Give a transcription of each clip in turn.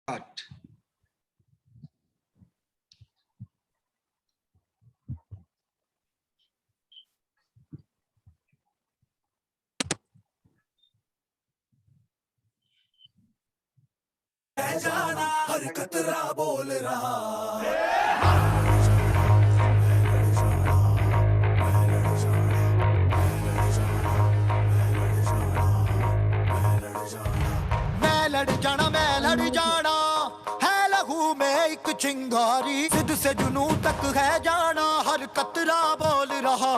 Art. जाना हर कतरा बोल रहा मैं लड़ जाना है लहू में एक चिंगारी सिद्ध से जुनू तक है जाना हर कतरा बोल रहा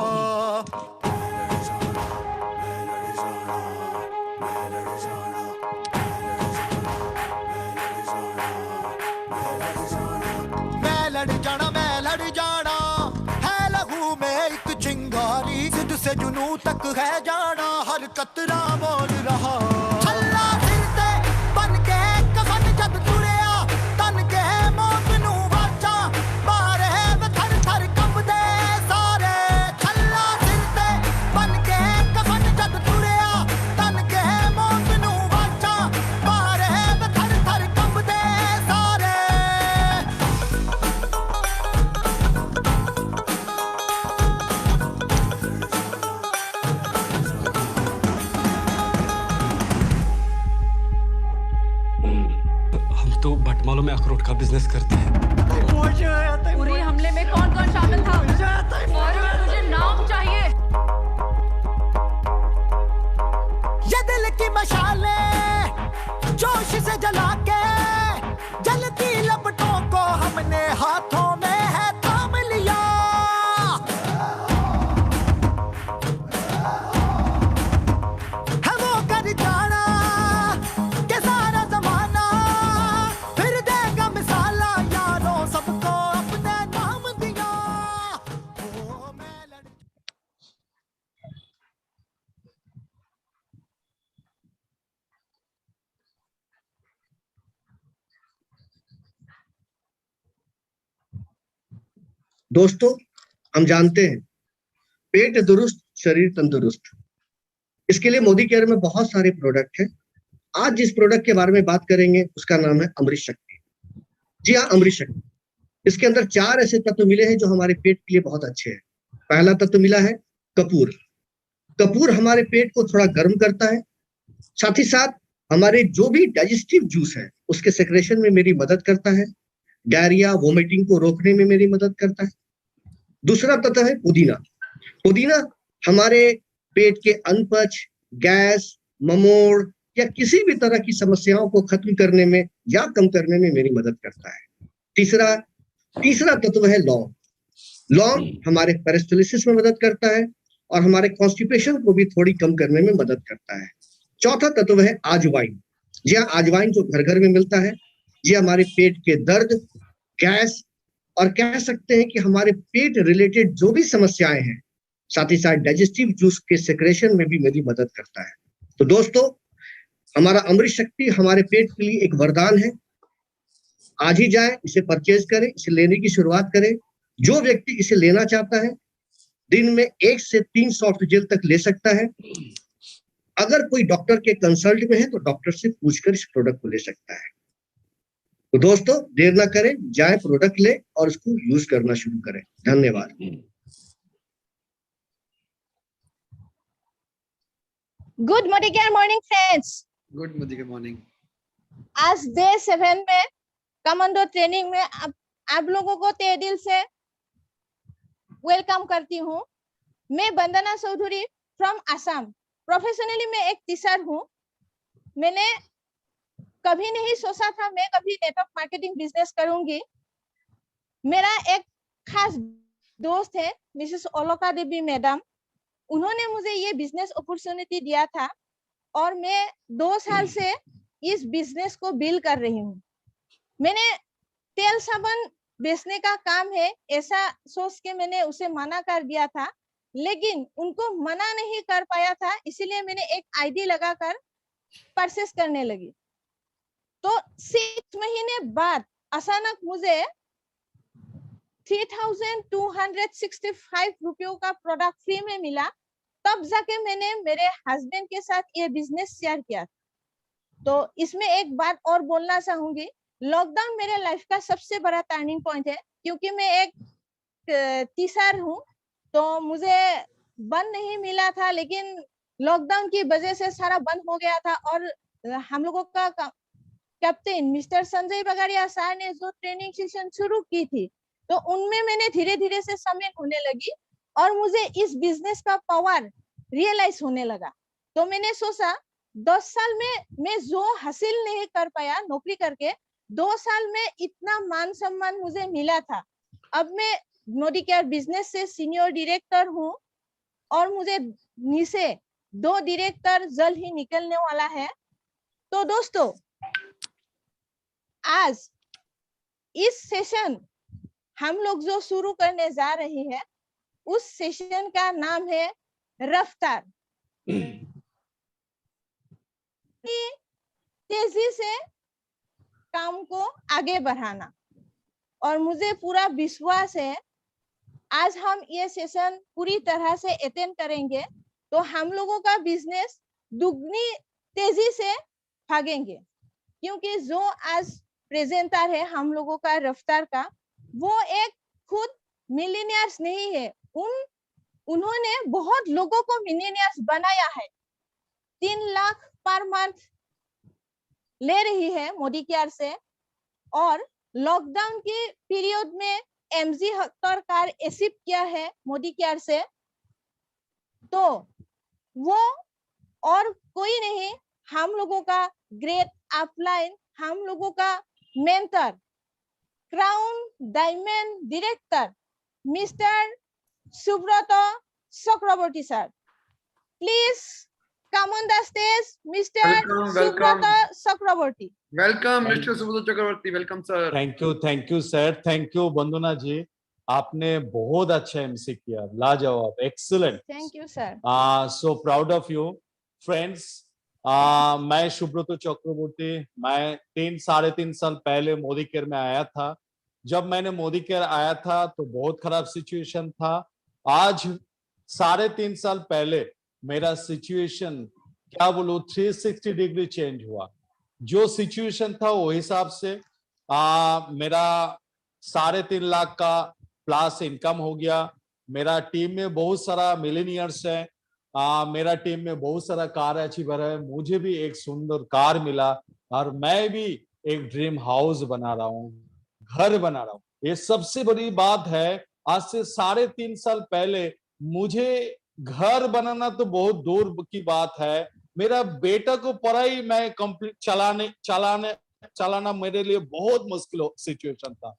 मैं लड़ जाना है लहू में एक चिंगारी सिद्ध से जुनू तक है जाना हर कतरा बोल रहा छल्ला सिर ते बन के कफन जद तुरिया तन के मौत नू वाचा मारे थर थर कंबदे सारे छल्ला सिर ते बन के कफन जद तुरिया तन के मौत नू वाचा मारे थर थर कंबदे सारे तो भटमालों में अखरोट का बिजनेस करते हैं। उरी हमले में कौन कौन शामिल था? और मुझे नाम चाहिए। ये दिल की मशाले जोश से जला के जलती लपटों को हमने हाथों में है थाम लिया है वो कर जाना के सारा जमाना फिर देगा मिसाला यारों सबको अपने नाम दिया ओ मैं लड़ दोस्तों, हम जानते हैं पेट दुरुस्त शरीर तंदुरुस्त। इसके लिए मोदी केयर में बहुत सारे प्रोडक्ट हैं। आज जिस प्रोडक्ट के बारे में बात करेंगे उसका नाम है अमृत शक्ति। जी हाँ, अमृत शक्ति। इसके अंदर 4 ऐसे तत्व मिले हैं जो हमारे पेट के लिए बहुत अच्छे हैं। पहला तत्व मिला है कपूर। कपूर हमारे पेट को थोड़ा गर्म करता है, साथ ही साथ हमारे जो भी डाइजेस्टिव जूस है उसके सेक्रेशन में मेरी मदद करता है, डायरिया वोमिटिंग को रोकने में मेरी मदद करता है। दूसरा तत्व है पुदीना। पुदीना हमारे पेट के अनपच, गैस, ममोड़ या किसी भी तरह की समस्याओं को खत्म करने में या कम करने में मेरी मदद करता है। तीसरा तत्व है लौंग। लौंग हमारे पेरिस्टालिसिस में मदद करता है और हमारे कॉन्स्टिपेशन को भी थोड़ी कम करने में मदद करता है। चौथा तत्व है अजवाइन। जी हाँ, अजवाइन जो घर घर में मिलता है, ये हमारे पेट के दर्द, गैस और कह सकते हैं कि हमारे पेट रिलेटेड जो भी समस्याएं हैं, साथ ही साथ डाइजेस्टिव जूस के सेक्रेशन में भी मेरी मदद करता है। तो दोस्तों, हमारा अमृत शक्ति हमारे पेट के लिए एक वरदान है। आज ही जाएं, इसे परचेज करें, इसे लेने की शुरुआत करें। जो व्यक्ति इसे लेना चाहता है दिन में 1 से 3 सॉफ्ट जेल तक ले सकता है। अगर कोई डॉक्टर के कंसल्ट में है तो डॉक्टर से पूछकर इस प्रोडक्ट को ले सकता है। तो दोस्तों, देर ना करें, जाएं प्रोडक्ट ले और उसको यूज करना शुरू करें। धन्यवाद। Good morning friends. Good morning. आज डे 7 में कमांडो ट्रेनिंग में आप लोगों को तहे दिल से वेलकम करती हूँ। मैं वंदना चौधरी फ्रॉम असम। प्रोफेशनली मैं एक टीचर हूँ। मैंने कभी नहीं सोचा था मैं कभी नेटवर्क मार्केटिंग बिजनेस करूंगी। मेरा एक खास दोस्त है मिसेस ओलोका देवी मैडम, उन्होंने मुझे ये बिजनेस अपॉर्चुनिटी दिया था और मैं 2 साल से इस बिजनेस को बिल्ड कर रही हूँ। मैंने तेल साबुन बेचने का काम है ऐसा सोच के मैंने उसे मना कर दिया था, लेकिन उनको मना नहीं कर पाया था, इसीलिए मैंने एक आईडी लगाकर परचेस करने लगी। तो 6 महीने बाद अचानक मुझे 3265 रुपयों का प्रोडक्ट फ्री में मिला। तब जाके मैंने मेरे हस्बैंड के साथ ये बिजनेस शेयर किया। तो इसमें एक बात और बोलना चाहूंगी, लॉकडाउन मेरे लाइफ का सबसे बड़ा टर्निंग पॉइंट है, क्योंकि मैं एक टीचर हूँ, तो मुझे बंद नहीं मिला था, लेकिन लॉकडाउन की वजह से सारा बंद हो गया था। और हम लोगों का captain mister Sanjay Bagadia sir ने जो ट्रेनिंग सेशन शुरू की थी, तो उनमें मैंने धीरे धीरे से समय होने लगी और मुझे इस बिजनेस का पावर रियलाइज होने लगा। तो मैंने सोचा 10 साल में मैं जो हासिल नहीं कर पाया नौकरी करके, 2 साल में इतना मान सम्मान मुझे मिला था। अब मैं मोदी केयर बिजनेस से सीनियर डायरेक्टर हूँ और मुझे नीचे 2 डायरेक्टर जल्द ही निकलने वाला है। तो दोस्तों, आज इस सेशन हम लोग जो शुरू करने जा रहे हैं, उस सेशन का नाम है रफ्तार। तेजी से काम को आगे बढ़ाना। और मुझे पूरा विश्वास है आज हम ये सेशन पूरी तरह से अटेंड करेंगे तो हम लोगों का बिजनेस दुगनी तेजी से भागेंगे, क्योंकि जो आज प्रेजेंटर है हम लोगों का रफ्तार का, वो एक खुद मिलियनियर्स नहीं है, उन्होंने बहुत लोगों को मिलियनियर्स बनाया है। 3 लाख पर मंथ ले रही है मोदी केयर से, और लॉकडाउन के पीरियड में MG हक्कर कार एसिप किया है मोदी केयर से। तो वो और कोई नहीं, हम लोगों का ग्रेट अपलाइन, हम लोगों का mentor, crown diamond director mister Subrata Chakraborty sir. Please come on the stage, Mr. Subrata Chakraborty. Welcome, Mr. Subrata Chakraborty. Welcome, sir. Thank you sir, thank you Vandana ji, आपने बहुत अच्छा एमसी किया, लाजवाब, excellent. Thank you sir. So proud of you friends. मैं सुब्रत चक्रवर्ती, मैं 3-3.5 साल पहले Modi care में आया था। जब मैंने मोदी केयर आया था तो बहुत खराब सिचुएशन था। आज 3.5 साल पहले मेरा सिचुएशन क्या बोलूं 360 डिग्री चेंज हुआ। जो सिचुएशन था वो हिसाब से मेरा 3.5 लाख का प्लस इनकम हो गया। मेरा टीम में बहुत सारा मिलेनियर्स है, मेरा टीम में बहुत सारा कार अचीवर है। मुझे भी एक सुंदर कार मिला और मैं भी एक ड्रीम हाउस बना रहा हूँ, घर बना रहा हूँ। ये सबसे बड़ी बात है। आज से 3.5 साल पहले मुझे घर बनाना तो बहुत दूर की बात है, मेरा बेटा को पढ़ाई मैं कंप्लीट चलाना मेरे लिए बहुत मुश्किल सिचुएशन था।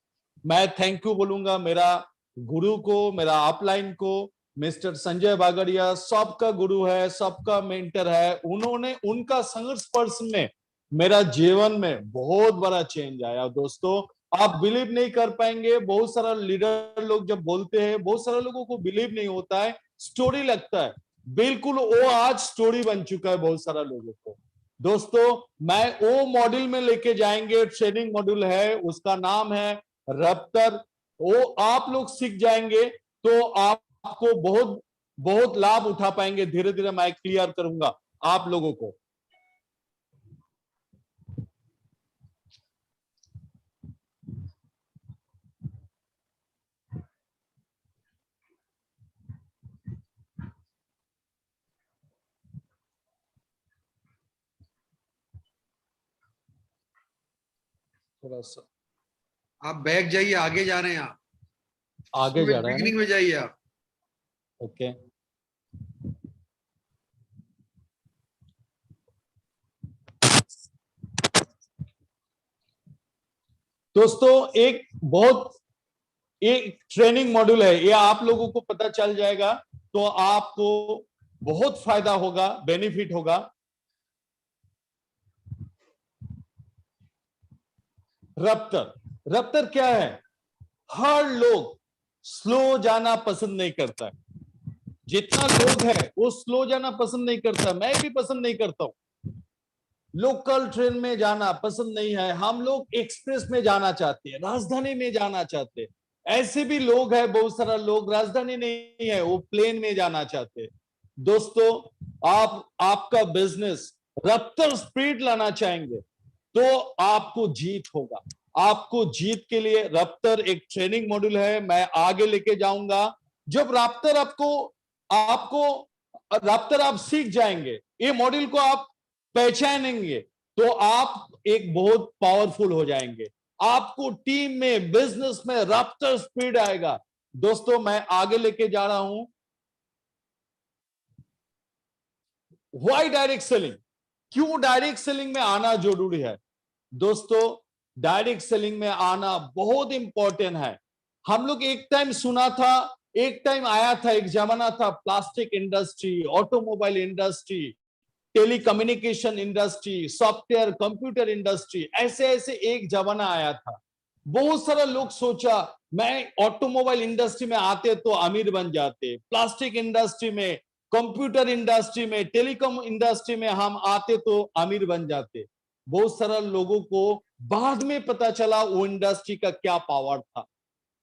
मैं थैंक यू बोलूंगा मेरा गुरु को, मेरा अपलाइन को, मिस्टर संजय बागड़िया, सबका गुरु है, सबका मेंटर है। उन्होंने उनका संघर्ष में मेरा जीवन में बहुत बड़ा चेंज आया। दोस्तों, आप बिलीव नहीं कर पाएंगे, बहुत सारा लीडर लोग जब बोलते हैं, बहुत सारे लोगों को बिलीव नहीं होता है, स्टोरी लगता है। बिल्कुल वो आज स्टोरी बन चुका है बहुत सारा लोगों को। दोस्तों, मैं वो मॉड्यूल में लेके जाएंगे, ट्रेनिंग मॉड्यूल है, उसका नाम है रफ्तार। वो आप लोग सीख जाएंगे तो आपको बहुत बहुत लाभ उठा पाएंगे। धीरे धीरे मैं क्लियर करूंगा आप लोगों को। थोड़ा सा आप बैक जाइए, आगे जा रहे हैं आप, आगे जा रहे हैं, बिगिनिंग में जाइए आप। ओके। दोस्तों, एक ट्रेनिंग मॉड्यूल है, ये आप लोगों को पता चल जाएगा तो आपको बहुत फायदा होगा, बेनिफिट होगा। रफ्तार क्या है? हर लोग स्लो जाना पसंद नहीं करता है। जितना लोग है वो स्लो जाना पसंद नहीं करता, मैं भी पसंद नहीं करता हूं। लोकल ट्रेन में जाना पसंद नहीं है, हम लोग एक्सप्रेस में जाना चाहते हैं, राजधानी में जाना चाहते हैं। ऐसे भी लोग हैं, बहुत सारा लोग राजधानी नहीं है, वो प्लेन में जाना चाहते हैं। दोस्तों, आपका बिजनेस रफ्तार स्पीड लाना चाहेंगे तो आपको जीत होगा। आपको जीत के लिए रफ्तार एक ट्रेनिंग मॉड्यूल है, मैं आगे लेके जाऊंगा। जब रफ्तार आपको रफ्तार आप सीख जाएंगे, ये मॉड्यूल को आप पहचानेंगे, तो आप एक बहुत पावरफुल हो जाएंगे। आपको टीम में, बिजनेस में रफ्तार स्पीड आएगा। दोस्तों मैं आगे लेके जा रहा हूं। व्हाई डायरेक्ट सेलिंग, क्यों डायरेक्ट सेलिंग में आना जरूरी है? दोस्तों डायरेक्ट सेलिंग में आना बहुत इंपॉर्टेंट है। हम लोग एक टाइम सुना था, एक टाइम आया था, एक जमाना था, plastic industry, automobile industry, telecommunication industry, software computer industry, ऐसे ऐसे एक जमाना आया था। बहुत सारा लोग सोचा मैं ऑटोमोबाइल इंडस्ट्री में आते तो अमीर बन जाते, प्लास्टिक इंडस्ट्री में, कंप्यूटर इंडस्ट्री में, टेलीकॉम इंडस्ट्री में हम आते तो अमीर बन जाते। बहुत सारा लोगों को बाद में पता चला वो इंडस्ट्री का क्या पावर था।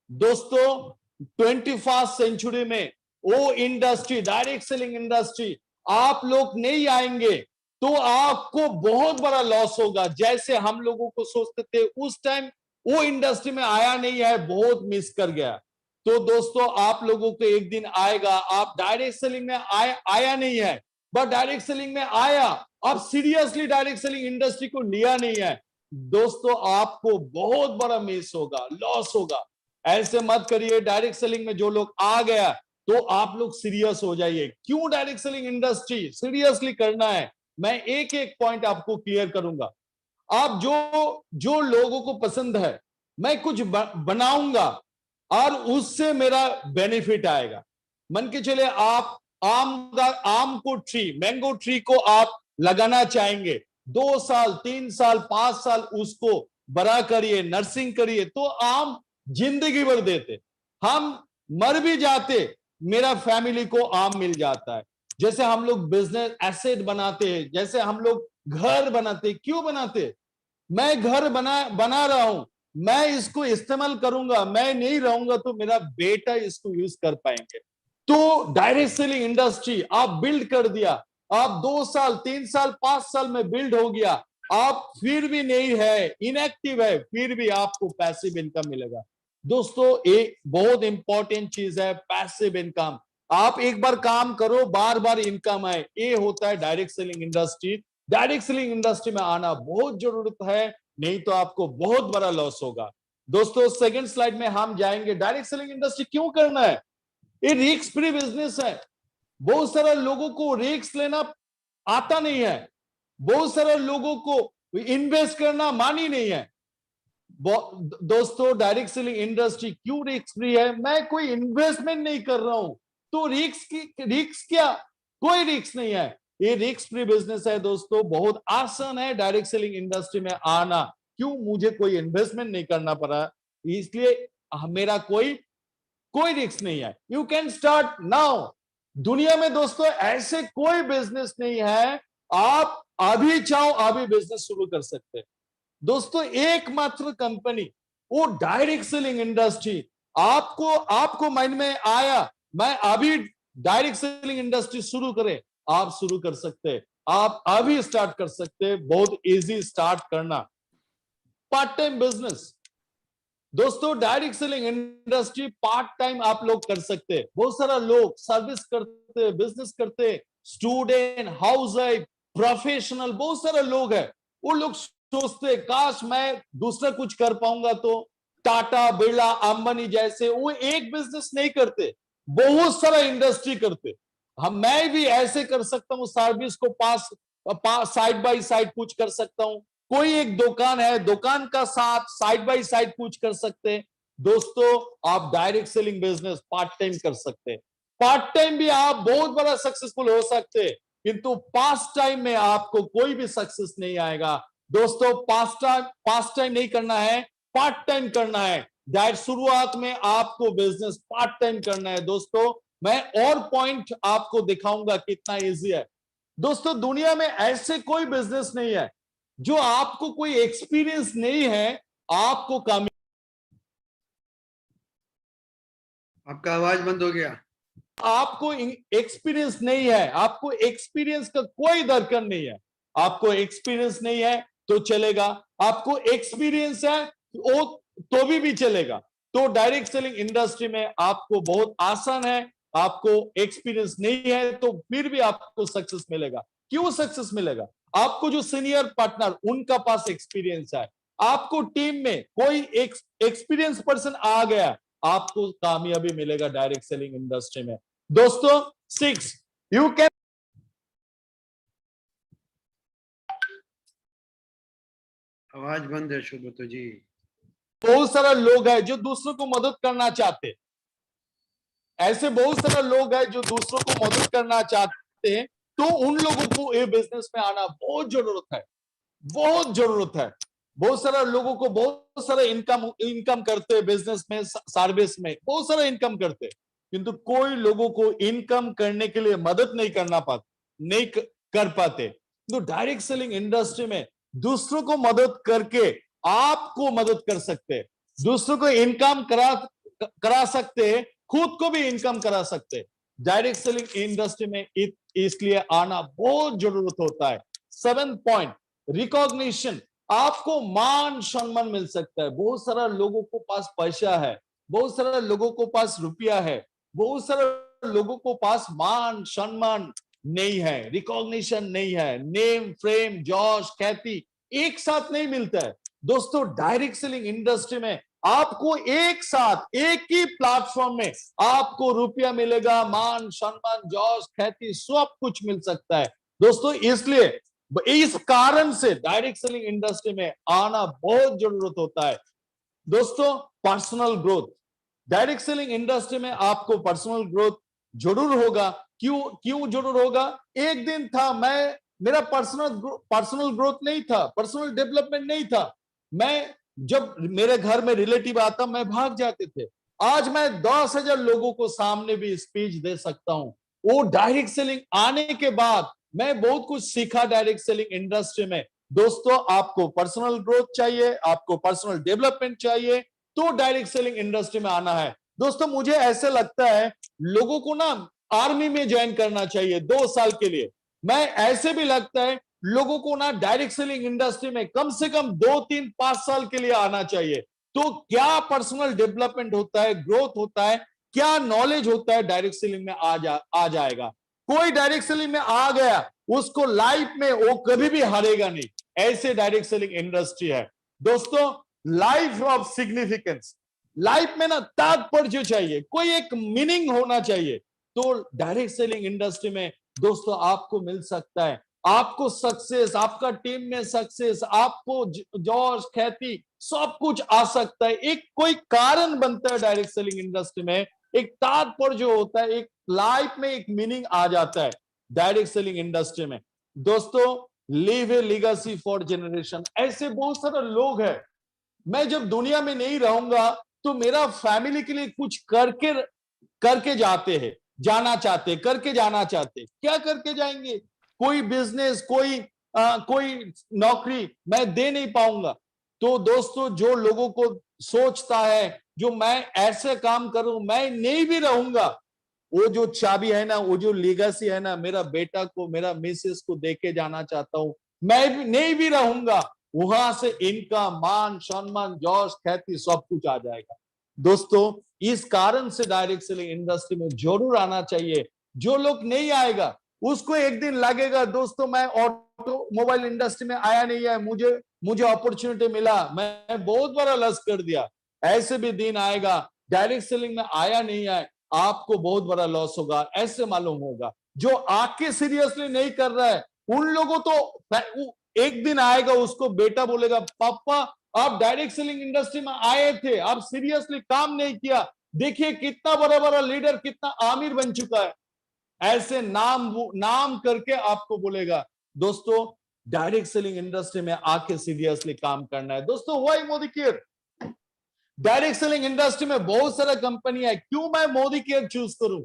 दोस्तों 21st सेंचुरी में वो इंडस्ट्री, डायरेक्ट सेलिंग इंडस्ट्री, आप लोग नहीं आएंगे तो आपको बहुत बड़ा लॉस होगा। जैसे हम लोगों को सोचते थे उस टाइम, वो इंडस्ट्री में आया नहीं है, बहुत मिस कर गया। तो दोस्तों आप लोगों को एक दिन आएगा, आप डायरेक्ट सेलिंग में आया नहीं है, बट डायरेक्ट सेलिंग में आया, आप सीरियसली डायरेक्ट सेलिंग इंडस्ट्री को लिया नहीं है, दोस्तों आपको बहुत बड़ा मिस होगा, लॉस होगा। ऐसे मत करिए। डायरेक्ट सेलिंग में जो लोग आ गया तो आप लोग सीरियस हो जाइए। क्यों डायरेक्ट सेलिंग इंडस्ट्री सीरियसली करना है, मैं एक एक पॉइंट आपको क्लियर करूंगा। आप जो लोगों को पसंद है, मैं कुछ बनाऊंगा और उससे मेरा बेनिफिट आएगा। मन के चले आप आम को ट्री, मैंगो ट्री को आप लगाना चाहेंगे, 2 साल 3 साल 5 साल उसको बड़ा करिए, नर्सिंग करिए, तो आम जिंदगी भर देते। हम मर भी जाते, मेरा फैमिली को आम मिल जाता है। जैसे हम लोग बिजनेस एसेट बनाते हैं, जैसे हम लोग घर बनाते, क्यों बनाते? मैं घर बना रहा हूं, मैं इसको इस्तेमाल करूंगा, मैं नहीं रहूंगा तो मेरा बेटा इसको यूज कर पाएंगे। तो डायरेक्ट सेलिंग इंडस्ट्री आप बिल्ड कर दिया, आप 2 साल 3 साल 5 साल में बिल्ड हो गया, आप फिर भी नहीं है, इनएक्टिव है, फिर भी आपको पैसिव इनकम मिलेगा। दोस्तों एक बहुत इंपॉर्टेंट चीज है पैसिव इनकम। आप एक बार काम करो, बार बार इनकम आए, ये होता है direct selling industry. Direct selling industry में आना बहुत जरूरत है, नहीं तो आपको बहुत बड़ा लॉस होगा। दोस्तों सेकंड स्लाइड में हम जाएंगे, डायरेक्ट सेलिंग इंडस्ट्री क्यों करना है? ये रिस्क फ्री बिजनेस है। बहुत सारे लोगों को रिस्क लेना आता नहीं है, बहुत सारे लोगों को इन्वेस्ट करना मानी नहीं है। दोस्तों डायरेक्ट सेलिंग इंडस्ट्री क्यों रिस्क फ्री है? मैं कोई इन्वेस्टमेंट नहीं कर रहा हूं, तो रिस्क क्या? कोई रिस्क नहीं है, ये रिस्क फ्री बिजनेस है। दोस्तों बहुत आसान है डायरेक्ट सेलिंग इंडस्ट्री में आना। क्यों? मुझे कोई इन्वेस्टमेंट नहीं करना पड़ा, इसलिए मेरा कोई रिस्क नहीं है। You can start now. दुनिया में दोस्तों ऐसे कोई बिजनेस नहीं है, आप अभी चाहो अभी बिजनेस शुरू कर सकते हैं। दोस्तों एकमात्र कंपनी वो डायरेक्ट सेलिंग इंडस्ट्री। आपको माइंड में आया मैं अभी डायरेक्ट सेलिंग इंडस्ट्री शुरू करें, आप शुरू कर सकते हैं, आप अभी स्टार्ट कर सकते हैं। बहुत इजी स्टार्ट करना। पार्ट टाइम बिजनेस, दोस्तों direct selling industry part time आप लोग कर सकते हैं। बहुत सारा लोग सर्विस करते, बिजनेस करते, स्टूडेंट, हाउस वाइफ, प्रोफेशनल, बहुत सारे लोग हैं। वो लोग सोचते काश मैं दूसरा कुछ कर पाऊंगा, तो टाटा, बिरला, अंबानी जैसे वो एक बिजनेस नहीं करते, बहुत सारा इंडस्ट्री करते। मैं भी ऐसे कर सकता हूँ, सर्विस को साइड बाय साइड कुछ कर सकता हूँ। कोई एक दुकान है, दुकान का साथ साइड बाय साइड कुछ कर सकते हैं। दोस्तों आप direct selling business part time कर सकते हैं। पार्ट टाइम भी आप बहुत बड़ा सक्सेसफुल हो सकते हैं, किंतु पास टाइम में आपको कोई भी सक्सेस नहीं आएगा। दोस्तों पास टाइम नहीं करना है, पार्ट टाइम करना है। शुरुआत में आपको बिजनेस पार्ट टाइम करना है। दोस्तों मैं और पॉइंट आपको दिखाऊंगा कितना इजी है। दोस्तों दुनिया में ऐसे कोई बिजनेस नहीं है जो आपको कोई एक्सपीरियंस नहीं है, आपको काम, आपका आवाज बंद हो गया। आपको एक्सपीरियंस नहीं है, आपको एक्सपीरियंस का कोई दरकार नहीं है, आपको एक्सपीरियंस नहीं है, तो चलेगा, आपको एक्सपीरियंस है वो तो भी चलेगा। तो डायरेक्ट सेलिंग इंडस्ट्री में आपको बहुत आसान है, आपको एक्सपीरियंस नहीं है तो फिर भी आपको सक्सेस मिलेगा। क्यों सक्सेस मिलेगा? आपको जो सीनियर पार्टनर उनका पास एक्सपीरियंस है, आपको टीम में कोई एक्सपीरियंस पर्सन आ गया, आपको कामयाबी मिलेगा डायरेक्ट सेलिंग इंडस्ट्री में। दोस्तों 6 यू कैन आवाज बंद है सुब्रतो जी। बहुत सारा लोग है जो दूसरों को मदद करना चाहते, ऐसे बहुत सारे लोग हैं जो दूसरों को मदद करना चाहते हैं, तो उन लोगों को ये बिजनेस में आना बहुत जरूरत है, बहुत जरूरत है। बहुत सारे लोगों को बहुत सारा इनकम करते हैं बिजनेस में, सर्विस में बहुत सारा इनकम करते हैं, किंतु कोई लोगों को इनकम करने के लिए मदद नहीं कर पाते। तो डायरेक्ट सेलिंग इंडस्ट्री में दूसरों को मदद करके आपको मदद कर सकते हैं, दूसरों को इनकम करा सकते हैं, खुद को भी इनकम करा सकते हैं। डायरेक्ट सेलिंग इंडस्ट्री में इसलिए आना बहुत जरूरत होता है। 7 पॉइंट, रिकॉग्निशन। आपको मान सम्मान मिल सकता है। बहुत सारा लोगों को पास पैसा है, बहुत सारा लोगों को पास रुपया है, बहुत सारा लोगों को पास मान सम्मान नहीं है, रिकॉग्निशन नहीं है, नेम फ्रेम जॉश ख्याति एक साथ नहीं मिलता है। दोस्तों डायरेक्ट सेलिंग इंडस्ट्री में आपको एक साथ एक ही प्लेटफॉर्म में आपको रुपया मिलेगा, मान सम्मान जॉश ख्याति सब कुछ मिल सकता है। दोस्तों इसलिए इस कारण से डायरेक्ट सेलिंग इंडस्ट्री में आना बहुत जरूरत होता है। दोस्तों personal growth, direct selling industry में आपको पर्सनल ग्रोथ जरूर होगा। क्यों जरूर होगा? एक दिन था मेरा पर्सनल ग्रोथ नहीं था, पर्सनल डेवलपमेंट नहीं था। मैं जब मेरे घर में रिलेटिव आता मैं भाग जाते थे। आज मैं 10,000 लोगों को सामने भी स्पीच दे सकता हूं। वो डायरेक्ट सेलिंग आने के बाद मैं बहुत कुछ सीखा डायरेक्ट सेलिंग इंडस्ट्री में। दोस्तों आपको पर्सनल ग्रोथ चाहिए, आपको पर्सनल डेवलपमेंट चाहिए, तो डायरेक्ट सेलिंग इंडस्ट्री में आना है। दोस्तों मुझे ऐसे लगता है लोगों को ना आर्मी में ज्वाइन करना चाहिए 2 साल के लिए। मैं ऐसे भी लगता है लोगों को ना डायरेक्ट सेलिंग इंडस्ट्री में कम से कम 2, 3, 5 साल के लिए आना चाहिए। तो क्या पर्सनल डेवलपमेंट होता है, ग्रोथ होता है, क्या नॉलेज होता है, डायरेक्ट सेलिंग में आ जाएगा। कोई डायरेक्ट सेलिंग में आ गया उसको लाइफ में वो कभी भी हारेगा नहीं, ऐसे डायरेक्ट सेलिंग इंडस्ट्री है। दोस्तों लाइफ ऑफ सिग्निफिकेंस, लाइफ में ना तात्पर्य चाहिए, कोई एक मीनिंग होना चाहिए। तो डायरेक्ट सेलिंग इंडस्ट्री में दोस्तों आपको मिल सकता है, आपको सक्सेस, आपका टीम में सक्सेस, आपको जॉश ख्याति सब कुछ आ सकता है। एक कोई कारण बनता है डायरेक्ट सेलिंग इंडस्ट्री में, एक तात्पर्य जो होता है, एक लाइफ में एक मीनिंग आ जाता है डायरेक्ट सेलिंग इंडस्ट्री में। दोस्तों leave A legacy for generation, ऐसे बहुत सारे लोग हैं। मैं जब दुनिया में नहीं रहूंगा तो मेरा फैमिली के लिए कुछ करके जाना चाहते। क्या करके जाएंगे? कोई बिजनेस, कोई नौकरी मैं दे नहीं पाऊंगा। तो दोस्तों जो लोगों को सोचता है जो मैं ऐसे काम करूं, मैं नहीं भी रहूंगा, वो जो चाबी है ना, वो जो लीगेसी है ना, मेरा बेटा को, मेरा मिसेस को देके जाना चाहता हूं। मैं भी नहीं भी रहूंगा, वहां से इनका मान सम्मान जॉश ख्याति सब कुछ आ जाएगा। दोस्तों इस कारण से डायरेक्ट सेलिंग इंडस्ट्री में जरूर आना चाहिए। जो लोग नहीं आएगा उसको एक दिन लगेगा दोस्तों मैं ऑटोमोबाइल इंडस्ट्री में आया नहीं है, मुझे अपॉर्चुनिटी मिला, मैं बहुत बड़ा लॉस कर दिया। ऐसे भी दिन आएगा डायरेक्ट सेलिंग में आया नहीं है, आपको बहुत बड़ा लॉस होगा, ऐसे मालूम होगा। जो आके सीरियसली नहीं कर रहा है उन लोगों तो एक दिन आएगा उसको बेटा बोलेगा पापा आप डायरेक्ट सेलिंग इंडस्ट्री में आए थे, आप सीरियसली काम नहीं किया, देखिए कितना बड़ा लीडर, कितना आमिर बन चुका है। ऐसे नाम करके आपको बोलेगा। दोस्तों डायरेक्ट सेलिंग इंडस्ट्री में आके सीरियसली काम करना है। दोस्तों why Modi care? Direct selling industry में बहुत सारा कंपनी है, क्यों मैं मोदी केयर चूज करूं?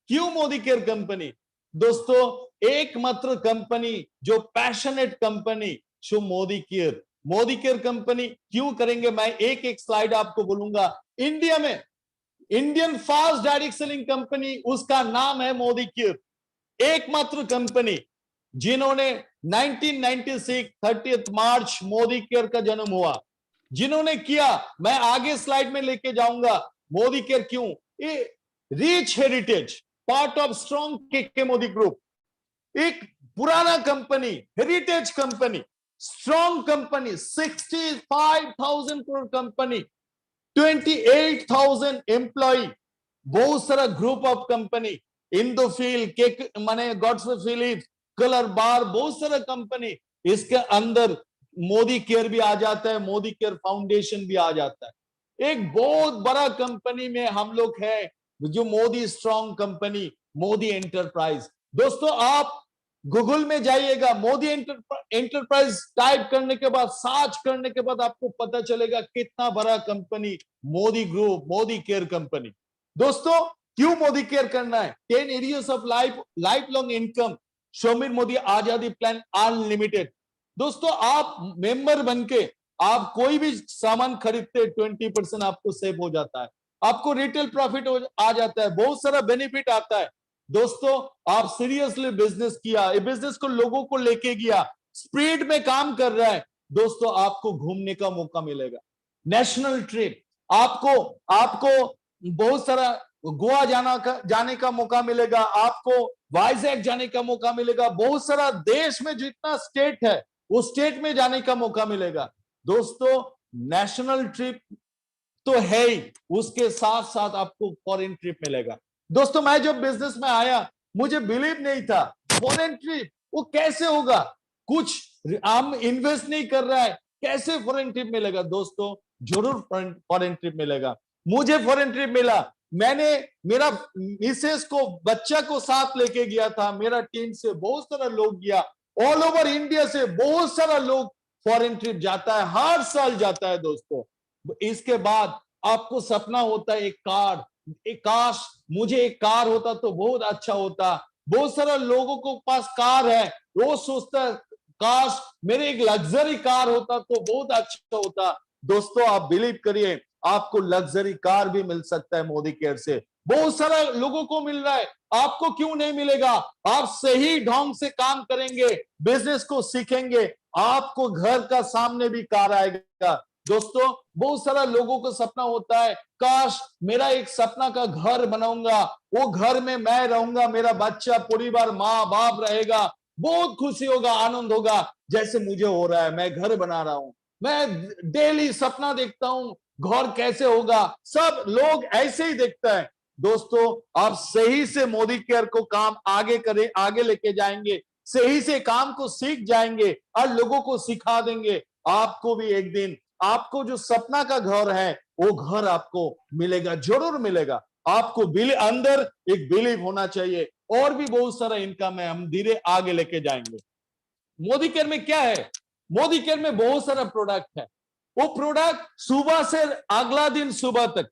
क्यों मोदी केयर कंपनी? दोस्तों एकमात्र कंपनी जो पैशनेट कंपनी जो मोदी केयर कंपनी क्यों करेंगे? मैं एक स्लाइड आपको बोलूंगा। इंडिया में Indian fast direct selling company, उसका नाम है मोदी केयर। एकमात्र कंपनी जिन्होंने 1996 30 मार्च मोदी केयर का जन्म हुआ। जिन्होंने किया, मैं आगे स्लाइड में लेके जाऊंगा मोदी केयर क्यों। Rich heritage, part of strong के मोदी ग्रुप, एक पुराना company, heritage company, strong company, 65,000 crore company, 28,000 employ, बहुत सारा ग्रुप ऑफ कंपनी, इंदोफिल, केक माने गॉड्सवे फिलिप्स, कलर बार, बहुत सारा कंपनी, इसके अंदर मोदी केयर भी आ जाता है, मोदी केयर फाउंडेशन भी आ जाता है। एक बहुत बड़ा कंपनी में हम लोग हैं, जो Modi strong company, Modi enterprise. दोस्तों आप गूगल में जाइएगा, मोदी एंटरप्राइज टाइप करने के बाद, सर्च करने के बाद आपको पता चलेगा कितना बड़ा company Modi group, Modi care company. दोस्तों क्यों मोदी केयर करना है? 10 areas of life long income, Saumir Modi Azadi plan unlimited. दोस्तों आप मेंबर बनके आप कोई भी सामान खरीदते 20% आपको सेव हो जाता है, आपको रिटेल प्रॉफिट आ जाता है, बहुत सारा बेनिफिट आता है। दोस्तों आप सीरियसली बिजनेस किया, ये बिजनेस को लोगों को लेके गया, स्पीड में काम कर रहा है, दोस्तों आपको घूमने का मौका मिलेगा, नेशनल ट्रिप, आपको बहुत सारा गोवा जाने का मौका मिलेगा, आपको वाइजैक जाने का मौका मिलेगा, बहुत सारा देश में जितना स्टेट है वो स्टेट में जाने का मौका मिलेगा। दोस्तों नेशनल ट्रिप तो है ही, उसके साथ साथ आपको फॉरेन ट्रिप मिलेगा। दोस्तों मैं जब बिजनेस में आया मुझे बिलीव नहीं था, फॉरेन ट्रिप वो कैसे होगा, कुछ हम इन्वेस्ट नहीं कर रहा है, कैसे फॉरेन ट्रिप मिलेगा? दोस्तों जरूर फॉरेन ट्रिप मिलेगा। मुझे फॉरेन ट्रिप मिला, मैंने मेरा मिसेस को, बच्चा को साथ लेके गया था, मेरा टीम से बहुत सारा लोग गया, ऑल ओवर इंडिया से बहुत सारा लोग फॉरेन ट्रिप जाता है, हर साल जाता है। दोस्तों इसके बाद आपको सपना होता है एक कार, एक काश मुझे एक कार होता तो बहुत अच्छा होता। बहुत सारा लोगों को पास कार है, वो सोचता है काश मेरे एक लग्जरी कार होता तो बहुत अच्छा होता। दोस्तों आप बिलीव करिए, आपको लग्जरी कार भी मिल सकता है मोदी केयर से, बहुत सारा लोगों को मिल रहा है, आपको क्यों नहीं मिलेगा? आप सही ढंग से काम करेंगे, बिजनेस को सीखेंगे, आपको घर का सामने भी कार आएगा। दोस्तों बहुत सारा लोगों को सपना होता है, काश मेरा एक सपना का घर बनाऊंगा, वो घर में मैं रहूंगा, मेरा बच्चा, परिवार, माँ बाप रहेगा, बहुत खुशी होगा, आनंद होगा, जैसे मुझे हो रहा है। मैं घर बना रहा हूं, मैं डेली सपना देखता हूं घर कैसे होगा, सब लोग ऐसे ही देखता है। दोस्तों आप सही से मोदी केयर को काम आगे करें, आगे लेके जाएंगे, सही से काम को सीख जाएंगे और लोगों को सिखा देंगे, आपको भी एक दिन आपको जो सपना का घर है वो घर आपको मिलेगा, जरूर मिलेगा। आपको अंदर एक बिलीव होना चाहिए, और भी बहुत सारा इनकम है, हम धीरे आगे लेके जाएंगे। मोदी केयर में क्या है? मोदी केयर में बहुत सारा प्रोडक्ट है, वो प्रोडक्ट सुबह से अगला दिन सुबह तक,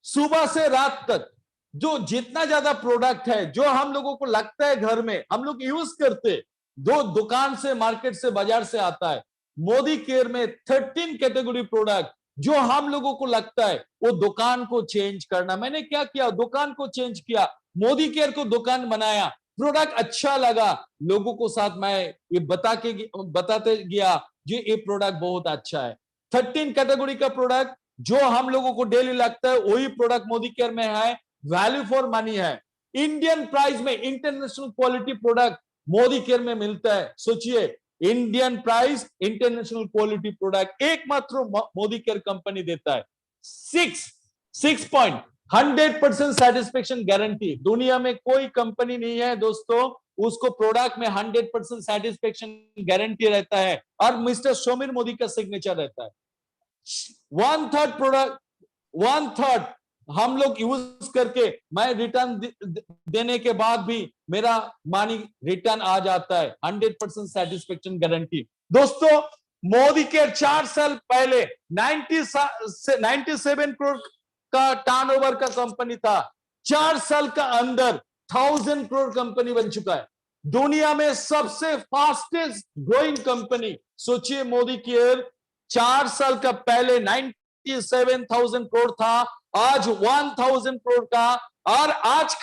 सुबह से रात तक, जो जितना ज्यादा प्रोडक्ट है जो हम लोगों को लगता है घर में हम लोग यूज करते, जो दुकान से, मार्केट से, बाजार से आता है, मोदी केयर में 13 कैटेगरी प्रोडक्ट जो हम लोगों को लगता है वो दुकान को चेंज करना। मैंने क्या किया? दुकान को चेंज किया, मोदी केयर को दुकान बनाया, प्रोडक्ट अच्छा लगा, लोगों को साथ मैं ये बताते गया जी ये प्रोडक्ट बहुत अच्छा है। 13 कैटेगरी का प्रोडक्ट जो हम लोगों को डेली लगता है वही प्रोडक्ट मोदी केयर में है, वैल्यू फॉर मनी है, इंडियन प्राइस में, international quality product Modi care में मिलता है। सोचिए, Indian price, international quality product एकमात्र मोदी केयर कंपनी देता है। 100% सेटिस्फेक्शन गारंटी, दुनिया में कोई कंपनी नहीं है दोस्तों उसको प्रोडक्ट में 100% सेटिस्फेक्शन गारंटी रहता है, और मिस्टर सौमीर मोदी का सिग्नेचर रहता है। 1/3 प्रोडक्ट, 1/3 हम लोग यूज करके मैं रिटर्न देने के बाद भी मेरा मनी रिटर्न आ जाता है, 100% सेटिस्फेक्शन गारंटी। दोस्तों मोदी केयर 4 साल पहले 97 करोड़ का टर्नओवर का कंपनी था, 4 साल का अंदर 1000 करोड़ कंपनी बन चुका है, दुनिया में सबसे फास्टेस्ट ग्रोइंग कंपनी। सोचिए, मोदी केयर 4 साल का पहले 97,000 करोड़ था, आज 1000 करोड़ का, और आज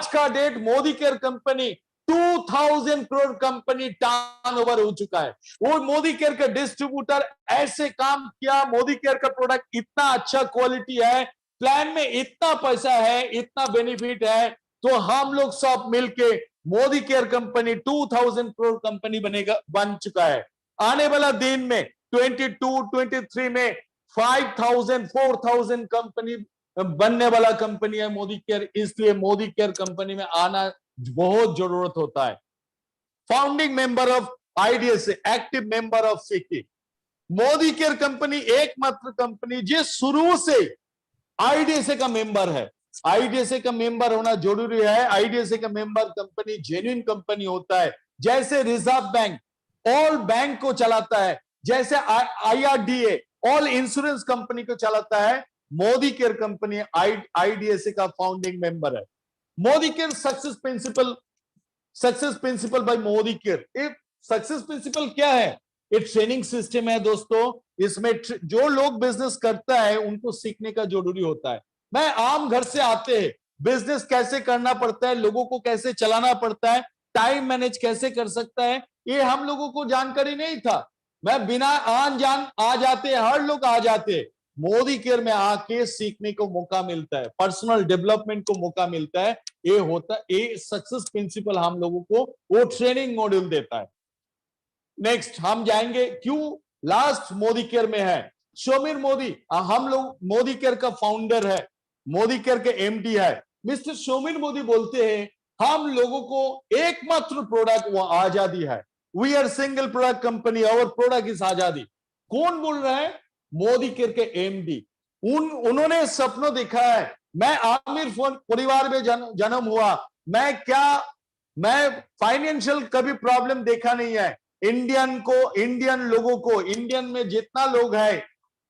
का date Modi care company 2000 crore company turnover हो चुका है। वो मोदी केयर का डिस्ट्रीब्यूटर ऐसे काम किया, मोदी केयर का प्रोडक्ट इतना अच्छा क्वालिटी है, प्लान में इतना पैसा है, इतना बेनिफिट है, तो हम लोग सब मिलके Modi care company 2000 crore company बन चुका है। आने वाला दिन में 22-23 में 5000 4000 कंपनी बनने वाला कंपनी है मोदी केयर, इसलिए मोदी केयर कंपनी में आना बहुत जरूरत होता है। Founding member of IDSA, active member of Sikki. Modi care company एकमात्र कंपनी जो शुरू से आईडीएसए का मेंबर है। आईडीएसए का मेंबर होना जरूरी है। आईडीएसए का मेंबर कंपनी जेन्युइन कंपनी होता है। जैसे रिजर्व बैंक ऑल बैंक को चलाता है, जैसे आईआरडीए ऑल इंश्योरेंस कंपनी को चलाता है, मोदी केयर कंपनी आईडीएसए का फाउंडिंग मेंबर है। Modicare success principle by Modicare. Success principle क्या है? ये ट्रेनिंग सिस्टम है दोस्तों। इसमें जो लोग बिजनेस करता है उनको सीखने का जरूरी होता है। मैं आम घर से आते हैं, बिजनेस कैसे करना पड़ता है, लोगों को कैसे चलाना पड़ता है, टाइम मैनेज कैसे कर सकता है, ये हम लोगों को जानकारी नहीं था। मैं बिना आ जाते, हर लोग आ जाते, मोदी केयर में आके सीखने को मौका मिलता है, पर्सनल डेवलपमेंट को मौका मिलता है। ये सक्सेस प्रिंसिपल हम लोगों को वो ट्रेनिंग मॉड्यूल देता है। नेक्स्ट हम जाएंगे क्यों लास्ट मोदी केयर में है। सौमीर मोदी, हम लोग मोदी केयर का फाउंडर है, मोदी केयर के एमडी है। मिस्टर सौमीर मोदी बोलते हैं हम लोगों को एकमात्र प्रोडक्ट वो आजादी है। We are single product company, our product is आजादी। कौन बोल रहा है? मोदी केयर के एमडी। उन्होंने सपनों देखा है। मैं आमिर परिवार में जन्म हुआ, मैं फाइनेंशियल कभी प्रॉब्लम देखा नहीं है। इंडियन लोगों को, इंडियन में जितना लोग है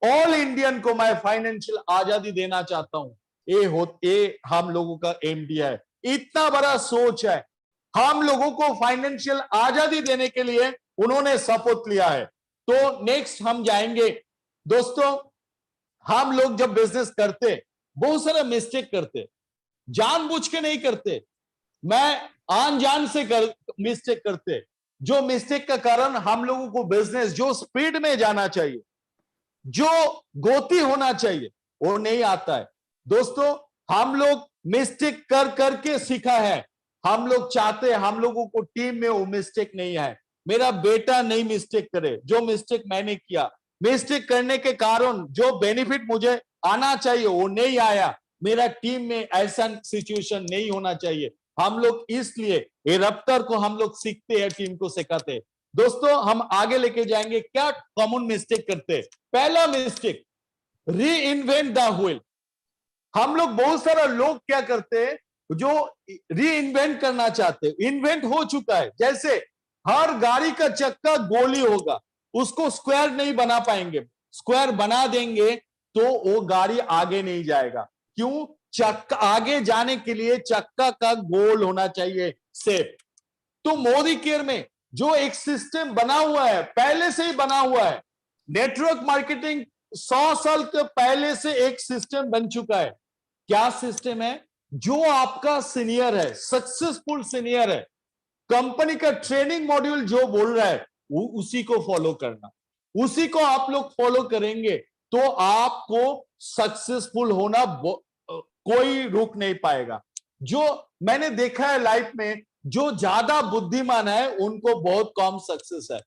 ऑल इंडियन को मैं फाइनेंशियल आजादी देना चाहता हूं। ये हम लोगों का एमडी है। इतना बड़ा सोच है। हम लोगों को फाइनेंशियल आजादी देने के लिए उन्होंने शपथ लिया है। तो नेक्स्ट हम जाएंगे दोस्तों। हम लोग जब बिजनेस करते बहुत सारा मिस्टेक करते, जानबूझ के नहीं करते, मैं अनजान से मिस्टेक करते। जो मिस्टेक का कारण हम लोगों को बिजनेस जो स्पीड में जाना चाहिए, जो गति होना चाहिए, वो नहीं आता है दोस्तों। हम लोग मिस्टेक कर करके सीखा है। हम लोग चाहते हैं हम लोगों को टीम में वो मिस्टेक नहीं है। मेरा बेटा नहीं मिस्टेक करे जो मिस्टेक मैंने किया। मिस्टेक करने के कारण जो बेनिफिट मुझे आना चाहिए वो नहीं आया। मेरा टीम में ऐसा सिचुएशन नहीं होना चाहिए। हम लोग इसलिए ये रफ्तार को हम लोग सीखते हैं, टीम को सिखाते हैं। दोस्तों हम आगे लेके जाएंगे। क्या कॉमन मिस्टेक करते हैं? पहला मिस्टेक, री इन्वेंट द व्हील। हम लोग बहुत सारा लोग क्या करते हैं जो री इन्वेंट करना चाहते हैं, इन्वेंट हो चुका है। जैसे हर गाड़ी का चक्का गोली होगा, उसको स्क्वायर नहीं बना पाएंगे। स्क्वायर बना देंगे तो वो गाड़ी आगे नहीं जाएगा। क्यों? चक्का आगे जाने के लिए चक्का का गोल होना चाहिए, शेप। तो मोदी केयर में जो एक सिस्टम बना हुआ है, पहले से ही बना हुआ है। नेटवर्क मार्केटिंग 100 साल के पहले से एक सिस्टम बन चुका है। क्या सिस्टम है? जो आपका सीनियर है, सक्सेसफुल सीनियर है, कंपनी का ट्रेनिंग मॉड्यूल जो बोल रहा है उसी को फॉलो करना। उसी को आप लोग फॉलो करेंगे तो आपको सक्सेसफुल होना कोई रोक नहीं पाएगा। जो मैंने देखा है लाइफ में, जो ज्यादा बुद्धिमान है उनको बहुत कम सक्सेस है,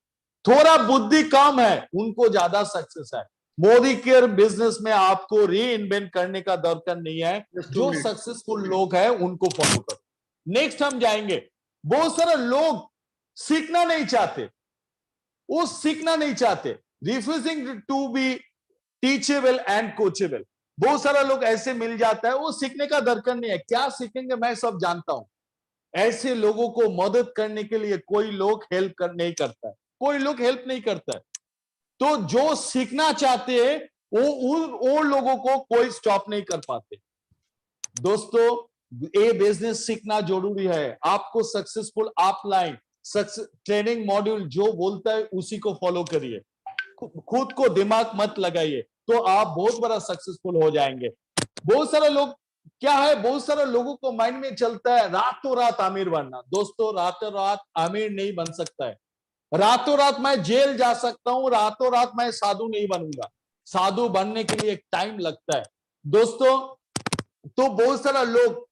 थोड़ा बुद्धि कम है उनको ज्यादा सक्सेस है। मोदी केयर बिजनेस में आपको री इन्वेंट करने का दरकार नहीं है। जो सक्सेसफुल लोग हैं उनको फॉलो करो। नेक्स्ट हम जाएंगे। बहुत सारे लोग सीखना नहीं चाहते, वो सीखना नहीं चाहते, refusing to be teachable and coachable. बहुत सारा लोग ऐसे मिल जाता है, वो सीखने का दरकार नहीं है। क्या सीखेंगे मैं सब जानता हूं। ऐसे लोगों को मदद करने के लिए कोई लोग हेल्प नहीं करता है, कोई लोग हेल्प नहीं करता है। तो जो सीखना चाहते हैं वो लोगों को कोई स्टॉप नहीं कर पाते। दोस्तों ये बिजनेस सीखना जरूरी है। आपको सक्सेसफुल अपलाइन ट्रेनिंग मॉड्यूल जो बोलता है उसी को फॉलो करिए। खुद को दिमाग मत लगाइए तो आप बहुत बड़ा सक्सेसफुल हो जाएंगे। बहुत सारे लोग क्या है, बहुत सारे लोगों को माइंड में चलता है रातों रात अमीर बनना। दोस्तों, रातों रात अमीर नहीं बन सकता है। रातों रात मैं जेल जा सकता हूं, रातों रात मैं साधु नहीं बनूंगा। साधु बनने के लिए एक टाइम लगता है दोस्तों। तो बहुत सारा लोग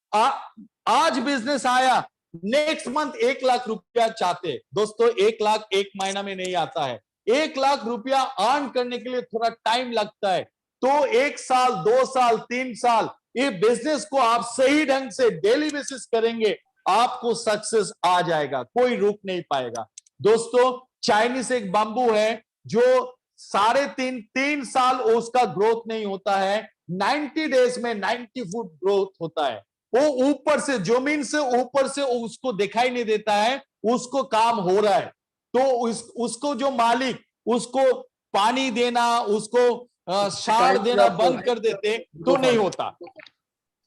आज बिजनेस आया, नेक्स्ट मंथ 1 लाख रुपया चाहते। दोस्तों, 1 लाख एक महीना में नहीं आता है। 1 लाख रुपया अर्न करने के लिए थोड़ा टाइम लगता है। तो 1 साल, 2 साल, 3 साल, ये बिजनेस को आप सही ढंग से डेली बेसिस करेंगे, आपको सक्सेस आ जाएगा, कोई रोक नहीं पाएगा। दोस्तों, चाइनीज एक बाम्बू है जो 3.5 साल उसका ग्रोथ नहीं होता है, 90 डेज में 90 फुट ग्रोथ होता है। वो ऊपर से, जमीन से ऊपर से उसको दिखाई नहीं देता है, उसको काम हो रहा है। तो उसको जो मालिक उसको पानी देना, उसको सार देना बंद कर देते तो नहीं होता।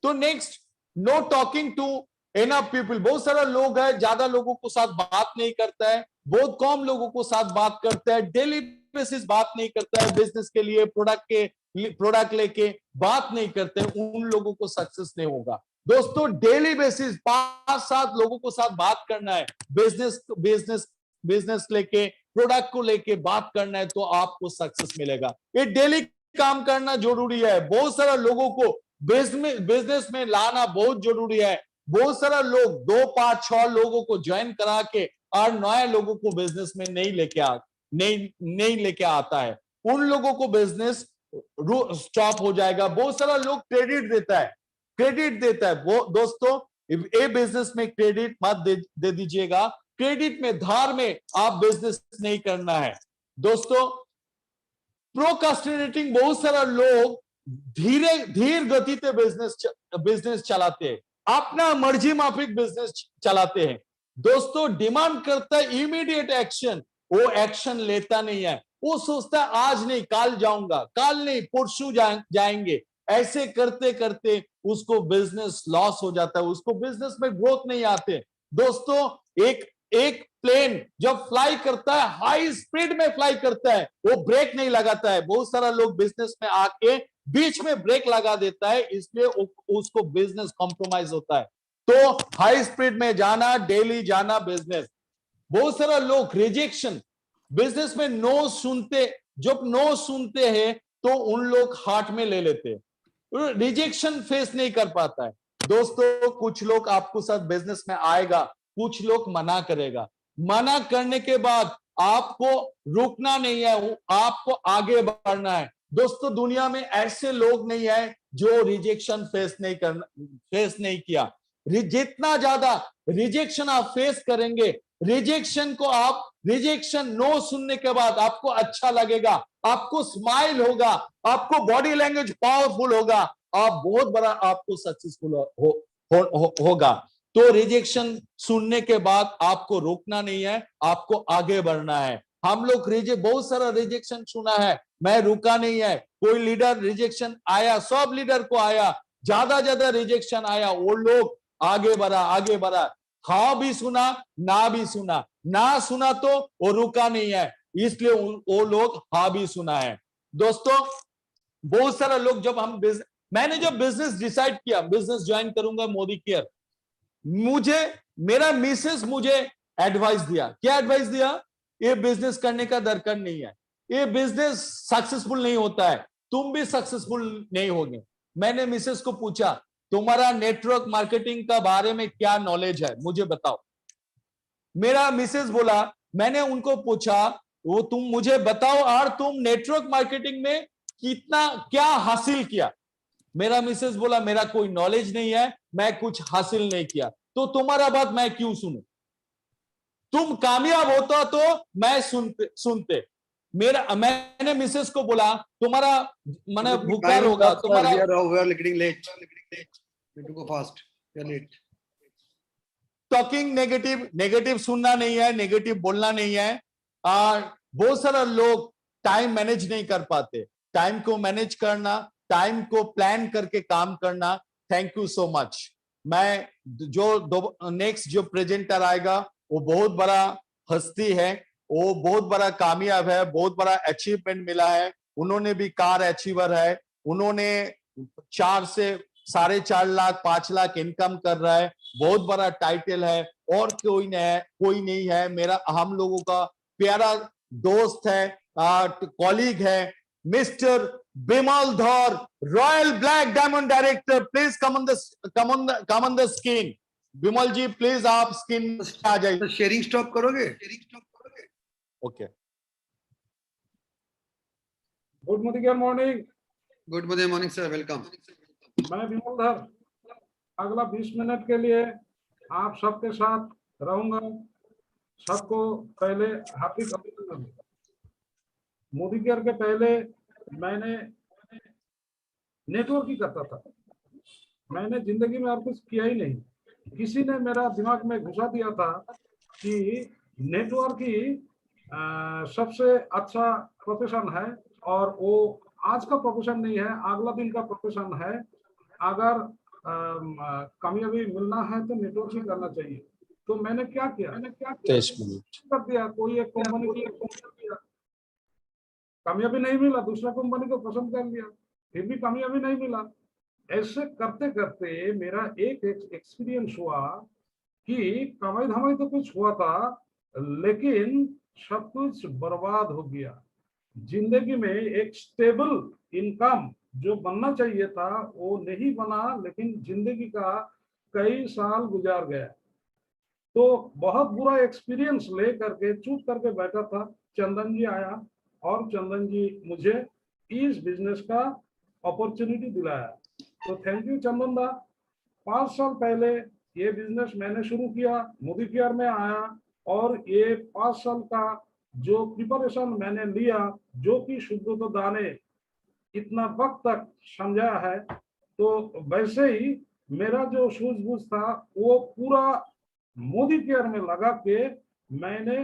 तो next, no talking to enough people. बहुत सारा लोग है, ज्यादा लोगों को साथ बात नहीं करता है, बहुत कम लोगों को साथ बात करता है, डेली बेसिस बात नहीं करता है, बिजनेस के लिए प्रोडक्ट लेके बात नहीं करते, उन लोगों को सक्सेस नहीं होगा। दोस्तों, डेली बेसिस 5-7 लोगों को साथ बात करना है, बिजनेस लेके, प्रोडक्ट को लेके बात करना है, तो आपको सक्सेस मिलेगा। ये डेली काम करना जरूरी है। बहुत सारा लोगों को बिजनेस में लाना बहुत जरूरी है। बहुत सारा लोग 2, 5, 6 लोगों को ज्वाइन करा के और नए लोगों को बिजनेस में नहीं लेके आता है, उन लोगों को बिजनेस स्टॉप हो जाएगा। बहुत सारा लोग क्रेडिट देता है। वो दोस्तों, ये बिजनेस में क्रेडिट मत दे दीजिएगा। क्रेडिट में, धार में आप बिजनेस नहीं करना है। दोस्तों, प्रोकास्टिनेटिंग, बहुत सारा लोग धीर गति से बिजनेस चलाते हैं, अपना मर्जी माफिक बिजनेस चलाते हैं। दोस्तों, डिमांड करता है इमीडिएट एक्शन, वो एक्शन लेता नहीं है। वो सोचता है आज नहीं कल जाऊंगा, कल नहीं परसों जाएंगे। ऐसे करते करते उसको बिजनेस लॉस हो जाता है, उसको बिजनेस में ग्रोथ नहीं आते। दोस्तों, एक प्लेन जब फ्लाई करता है, हाई स्पीड में फ्लाई करता है, वो ब्रेक नहीं लगाता है। बहुत सारा लोग बिजनेस में आके बीच में ब्रेक लगा देता है, इसलिए उसको बिजनेस कॉम्प्रोमाइज होता है। तो हाई स्पीड में जाना, डेली जाना बिजनेस। बहुत सारा लोग रिजेक्शन, बिजनेस में नो सुनते, जब नो सुनते हैं तो उन लोग हार्ट में ले लेते हैं, रिजेक्शन फेस नहीं कर पाता है। दोस्तों, कुछ लोग आपको साथ बिजनेस में आएगा, कुछ लोग मना करेगा। मना करने के बाद आपको रुकना नहीं है, आपको आगे बढ़ना है। दोस्तों, दुनिया में ऐसे लोग नहीं है जो रिजेक्शन फेस नहीं किया। जितना ज्यादा रिजेक्शन आप फेस करेंगे, रिजेक्शन नो सुनने के बाद आपको अच्छा लगेगा, आपको स्माइल होगा, आपको बॉडी लैंग्वेज पावरफुल होगा, आप बहुत बड़ा आपको सक्सेसफुल होगा। तो रिजेक्शन सुनने के बाद आपको रोकना नहीं है, आपको आगे बढ़ना है। हम लोग बहुत सारा रिजेक्शन सुना है, मैं रुका नहीं है। कोई लीडर रिजेक्शन आया, सब लीडर को आया, ज्यादा रिजेक्शन आया, वो लोग आगे बढ़ा। हाँ भी सुना, ना सुना तो वो रुका नहीं है, इसलिए वो लोग हाँ भी सुना है। दोस्तों, बहुत सारा लोग मैंने जब बिजनेस डिसाइड किया, बिजनेस ज्वाइन करूंगा मोदी केयर, मेरा मिसेस मुझे एडवाइस दिया। क्या एडवाइस दिया? ये बिजनेस करने का दरकार नहीं है, ये बिजनेस सक्सेसफुल नहीं होता है, तुम भी सक्सेसफुल नहीं होगे। मैंने मिसेस को पूछा, तुम्हारा नेटवर्क मार्केटिंग का बारे में क्या नॉलेज है, मुझे बताओ। मेरा मिसेस बोला, मैंने उनको पूछा, वो तुम मुझे बताओ और तुम नेटवर्क मार्केटिंग में क्या हासिल किया। मेरा मिसेस बोला, मेरा कोई नॉलेज नहीं है, मैं कुछ हासिल नहीं किया, तो तुम्हारा बात मैं क्यों सुनूं? तुम कामयाब होता तो मैं सुनते। मैंने मिसेस को बोला, तुम्हारा मन भूखा होगा, तुम्हारा टॉकिंग नेगेटिव सुनना नहीं है, नेगेटिव बोलना नहीं है। बहुत सारा लोग टाइम मैनेज नहीं कर पाते, टाइम को मैनेज करना, टाइम को प्लान करके काम करना। Thank you so much. मैं नेक्स्ट जो प्रेजेंटर आएगा वो बहुत बड़ा हस्ती है, वो बहुत बड़ा कामयाब है, बहुत बड़ा अचीवमेंट मिला है, उन्होंने भी कार अचीवर है, उन्होंने 4 से 4.5 लाख 5 लाख इनकम कर रहा है, बहुत बड़ा टाइटल है, और कोई नहीं है, मेरा हम लोगों का प्यारा दोस्त है, कॉलीग है, mister Bimal Dhar, royal black diamond director. Please come on the screen. Bimal ji please आप स्क्रीन पे आ जाइए। तो शेयरिंग स्टॉप करोगे? Okay. Good morning. Good morning sir, welcome. मैं विमल धर अगला 20 मिनट के लिए आप सबके साथ रहूंगा। सबको पहले हार्दिक अभिनंदन। मोदी केयर के पहले मैंने नेटवर्क ही करता था, मैंने जिंदगी में और कुछ किया ही नहीं। किसी ने मेरा दिमाग में घुसा दिया था कि नेटवर्क ही सबसे अच्छा प्रोफेशन है, और वो आज का प्रोफेशन नहीं है, अगला दिन का प्रोफेशन है। अगर कामयाबी मिलना है तो नेटवर्क ही करना चाहिए। तो मैंने क्या किया कर दिया, कोई एक कंपनी को कामयाबी नहीं मिला, दूसरा कंपनी को पसंद कर लिया, फिर भी कामयाबी नहीं मिला। ऐसे करते करते मेरा एक एक्सपीरियंस हुआ कि कमाई धमाई तो कुछ हुआ था, लेकिन सब कुछ बर्बाद हो गया। जिंदगी में एक स्टेबल इनकम जो बनना चाहिए था वो नहीं बना, लेकिन जिंदगी का कई साल गुजार गया। तो बहुत बुरा एक्सपीरियंस ले करके चुप करके बैठा था। चंदन जी आया और चंदन जी मुझे इस बिजनेस का अपॉर्चुनिटी दिलाया। तो थैंक यू चंदन दा। 5 साल पहले ये बिजनेस मैंने शुरू किया, मोदी केयर में आया, और ये 5 साल का जो प्रिपरेशन मैंने लिया, जो कि सुब्रत दा ने इतना वक्त तक समझाया है, तो वैसे ही मेरा जो सूझबूझ था वो पूरा मोदी केयर में लगा के मैंने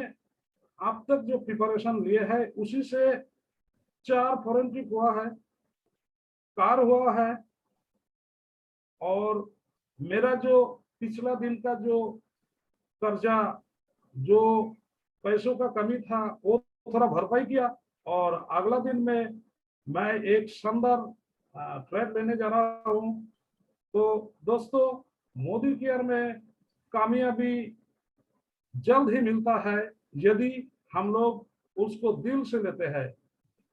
अब तक जो प्रिपरेशन लिए है उसी से 4 फॉरेंसिक हुआ है, कार हुआ है, और मेरा जो पिछला दिन का जो कर्जा, जो पैसों का कमी था, वो थोड़ा भरपाई किया। और अगला दिन में मैं एक शानदार फ्लैट लेने जा रहा हूँ। तो दोस्तों, मोदी केयर में कामयाबी जल्द ही मिलता है यदि हम लोग उसको दिल से लेते हैं।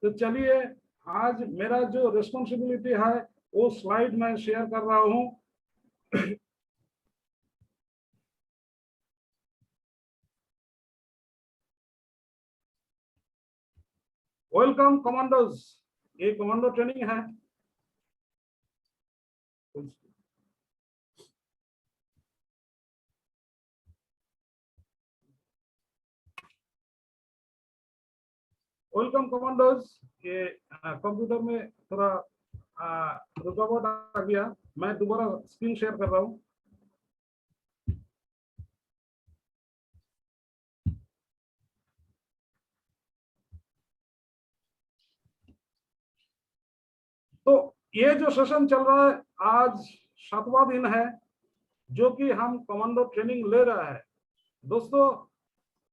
तो चलिए, आज मेरा जो रिस्पॉन्सिबिलिटी है वो स्लाइड मैं शेयर कर रहा हूँ। वेलकम कमांडोज, ये कमांडो ट्रेनिंग है। Welcome commandos. ये कंप्यूटर में थोड़ा रुकावट आ गया, मैं दोबारा स्क्रीन शेयर कर रहा हूँ। तो ये जो सेशन चल रहा है, आज 7वां दिन है जो कि हम कमांडो ट्रेनिंग ले रहा है। दोस्तों,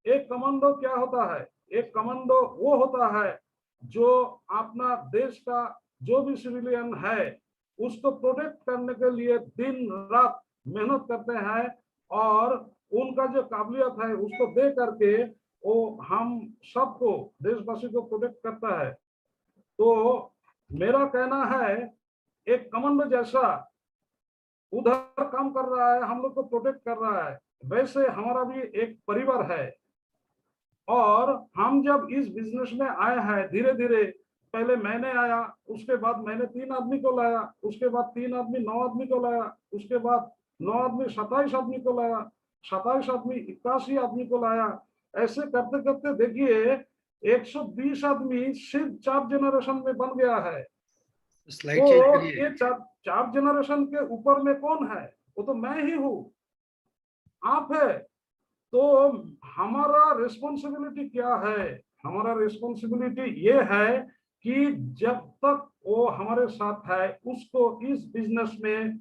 एक कमांडो क्या होता है? एक कमांडो वो होता है जो अपना देश का जो भी सिविलियन है उसको प्रोटेक्ट करने के लिए दिन रात मेहनत करते हैं, और उनका जो काबिलियत है उसको दे करके वो हम सबको, देशवासी को प्रोटेक्ट करता है। तो मेरा कहना है, एक कमांडो जैसा उधर काम कर रहा है, हम लोग को प्रोटेक्ट कर रहा है, वैसे हमारा भी एक परिवार है। और हम जब इस बिजनेस में आए हैं, धीरे धीरे, पहले मैंने आया, उसके बाद मैंने 3 आदमी को लाया, उसके बाद 3 आदमी 9 आदमी को लाया, उसके बाद 9 आदमी 27 आदमी को लाया, 27 आदमी 81 आदमी को लाया। ऐसे करते करते देखिए 120 आदमी सिर्फ 4 जनरेशन में बन गया है। स्लाइड चेंज तो करिए। ये 4 जनरेशन के ऊपर में कौन है? वो तो मैं ही हूँ, आप है। तो हमारा रिस्पॉन्सिबिलिटी क्या है? हमारा रिस्पॉन्सिबिलिटी ये है कि जब तक वो हमारे साथ है उसको इस बिजनेस में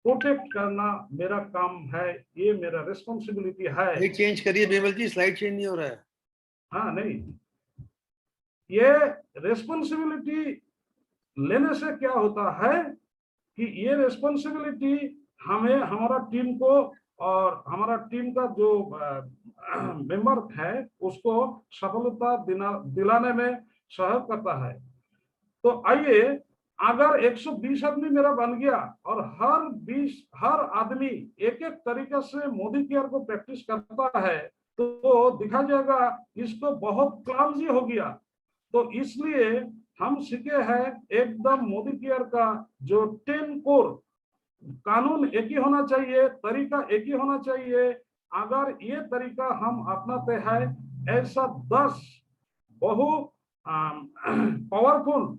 प्रोटेक्ट करना मेरा काम है, ये मेरा रिस्पॉन्सिबिलिटी है। स्लाइड चेंज करिए बिमल जी, स्लाइड चेंज नहीं हो रहा है। हाँ, नहीं, ये रिस्पॉन्सिबिलिटी लेने से क्या होता है कि ये रिस्पॉन्सिबिलिटी हमें, हमारा टीम को और हमारा टीम का जो मेंबर है उसको सफलता दिलाने में सहयोग करता है। तो आइए, अगर 120 आदमी मेरा बन गया और हर आदमी एक एक तरीके से मोदी केयर को प्रैक्टिस करता है तो दिखा जाएगा इसको बहुत क्लमजी हो गया। तो इसलिए हम सीखे हैं एकदम मोदी केयर का जो 10 कोर कानून एक ही होना चाहिए, तरीका एक ही होना चाहिए। अगर ये तरीका हम अपनाते हैं, ऐसा 10 बहु पावरफुल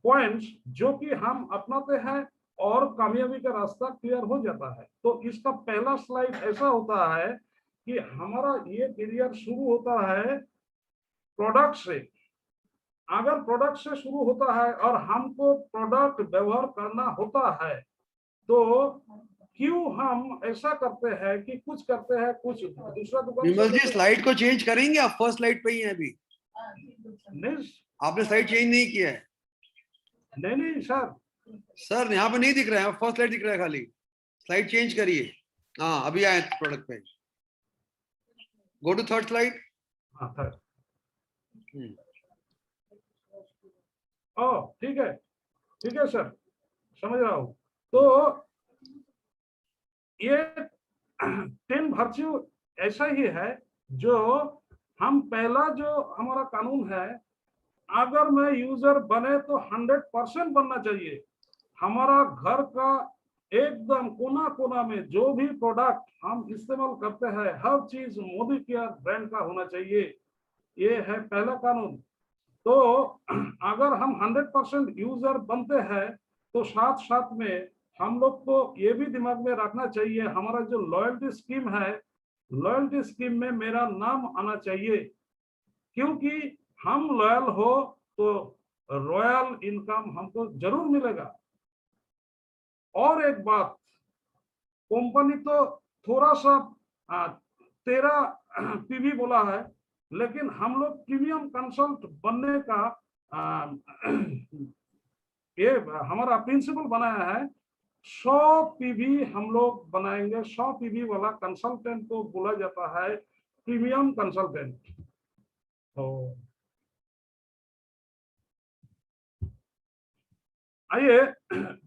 पॉइंट्स जो कि हम अपनाते हैं और कामयाबी का रास्ता क्लियर हो जाता है। तो इसका पहला स्लाइड ऐसा होता है कि हमारा ये करियर शुरू होता है प्रोडक्ट से। अगर प्रोडक्ट से शुरू होता है और हमको प्रोडक्ट व्यवहार करना होता है तो क्यों हम ऐसा करते हैं कि कुछ करते हैं कुछ दूसरा दुकान विमल जी स्लाइड को चेंज करेंगे? आप फर्स्ट स्लाइड पे ही हैं अभी, नहीं आपने स्लाइड चेंज नहीं किया है। नहीं सर यहाँ पे नहीं दिख रहा है, फर्स्ट स्लाइड दिख रहा है खाली। स्लाइड चेंज करिए। हाँ अभी आए प्रोडक्ट पे, गो टू थर्ड स्लाइड। हाँ थर्ड। ओ ठीक है सर, समझ रहा हूँ। तो ये 10 वर्च्यू ऐसा ही है जो हम पहला जो हमारा कानून है, अगर मैं यूजर बने तो 100% बनना चाहिए। हमारा घर का एकदम कोना कोना में जो भी प्रोडक्ट हम इस्तेमाल करते हैं हर चीज मोदी केयर ब्रांड का होना चाहिए। ये है पहला कानून। तो अगर हम 100% यूजर बनते हैं तो साथ साथ में हम लोग को ये भी दिमाग में रखना चाहिए हमारा जो लॉयल्टी स्कीम है, लॉयल्टी स्कीम में मेरा नाम आना चाहिए, क्योंकि हम लॉयल हो तो रॉयल इनकम हमको जरूर मिलेगा। और एक बात, कंपनी तो थोड़ा सा 13 पीवी बोला है, लेकिन हम लोग प्रीमियम कंसल्ट बनने का ये हमारा प्रिंसिपल बनाया है। 100 पीवी हम लोग बनाएंगे। 100 पीवी वाला कंसल्टेंट को बोला जाता है प्रीमियम कंसल्टेंट। आइए,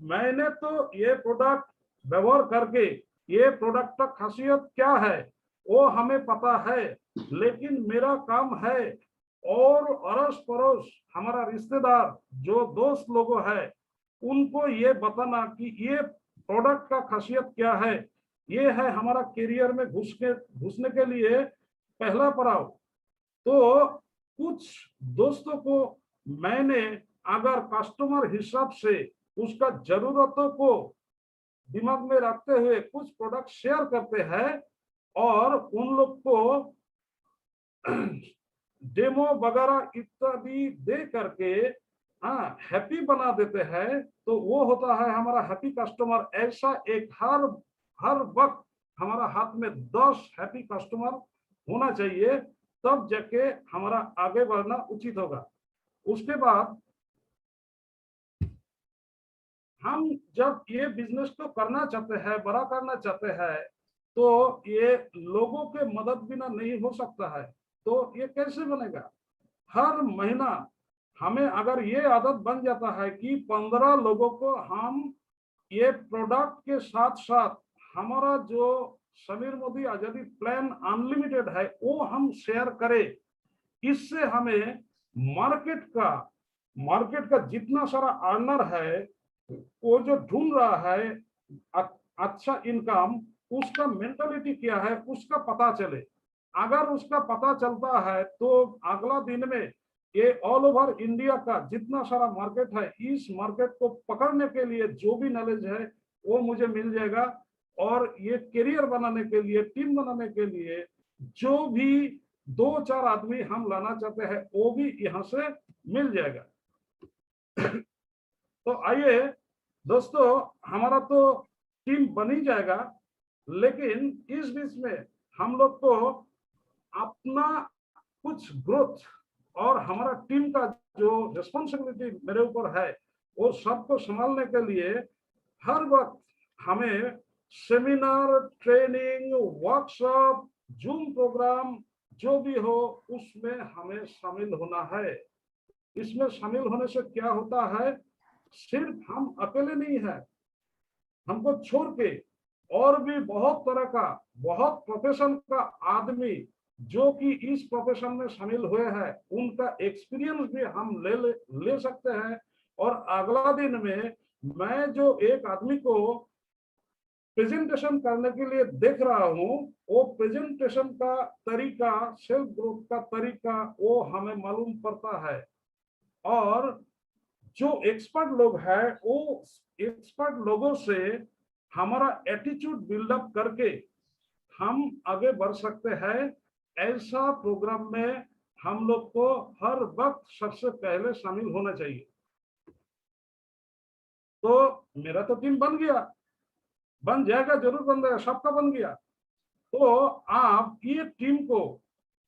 मैंने तो ये प्रोडक्ट व्यवहार करके ये प्रोडक्ट का खासियत क्या है वो हमें पता है, लेकिन मेरा काम है और अड़ोस पड़ोस हमारा रिश्तेदार जो दोस्त लोग है उनको ये बताना कि ये प्रोडक्ट का खासियत क्या है। ये है हमारा करियर में घुसने के लिए पहला पड़ाव। तो कुछ दोस्तों को मैंने अगर कस्टमर हिसाब से उसका जरूरतों को दिमाग में रखते हुए कुछ प्रोडक्ट शेयर करते हैं और उन लोग को डेमो वगैरह इत्यादि दे करके हैप्पी बना देते हैं, तो वो होता है हमारा हैप्पी कस्टमर। ऐसा एक हर वक्त हमारा हाथ में 10 हैप्पी कस्टमर होना चाहिए, तब जाके हमारा आगे बढ़ना उचित होगा। उसके बाद हम जब ये बिजनेस को करना चाहते हैं, बड़ा करना चाहते हैं, तो ये लोगों के मदद बिना नहीं हो सकता है। तो ये कैसे बनेगा? हर महीना हमें अगर ये आदत बन जाता है कि 15 लोगों को हम ये प्रोडक्ट के साथ साथ हमारा जो समीर मोदी आजादी प्लान अनलिमिटेड है वो हम शेयर करें, इससे हमें मार्केट का जितना सारा अर्नर है वो जो ढूंढ रहा है अच्छा इनकम, उसका मेंटालिटी क्या है उसका पता चले। अगर उसका पता चलता है तो अगला दिन में ये ऑल ओवर इंडिया का जितना सारा मार्केट है, इस मार्केट को पकड़ने के लिए जो भी नॉलेज है वो मुझे मिल जाएगा। और ये करियर बनाने के लिए, टीम बनाने के लिए जो भी 2-4 आदमी हम लाना चाहते हैं वो भी यहाँ से मिल जाएगा। तो आइए दोस्तों, हमारा तो टीम बन ही जाएगा, लेकिन इस बीच में हम लोग को अपना कुछ ग्रोथ और हमारा टीम का जो रिस्पॉन्सिबिलिटी मेरे ऊपर है वो सबको संभालने के लिए हर वक्त हमें seminar, training, workshop, zoom program जो भी हो उसमें हमें शामिल होना है। इसमें शामिल होने से क्या होता है, सिर्फ हम अकेले नहीं है, हमको छोड़ के और भी बहुत तरह का, बहुत प्रोफेशन का आदमी जो कि इस प्रोफेशन में शामिल हुए हैं, उनका एक्सपीरियंस भी हम ले सकते हैं। और अगला दिन में मैं जो एक आदमी को प्रेजेंटेशन करने के लिए देख रहा हूँ, वो प्रेजेंटेशन का तरीका, सेल्फ ग्रोथ का तरीका वो हमें मालूम पड़ता है। और जो एक्सपर्ट लोग हैं, वो एक्सपर्ट लोगों से हमारा एटीट्यूड बिल्डअप करके हम आगे बढ़ सकते हैं। ऐसा प्रोग्राम में हम लोग को हर वक्त सबसे पहले शामिल होना चाहिए। तो मेरा तो टीम बन गया, बन जाएगा, जरूर बन जाएगा, सबका बन गया। तो आप ये टीम को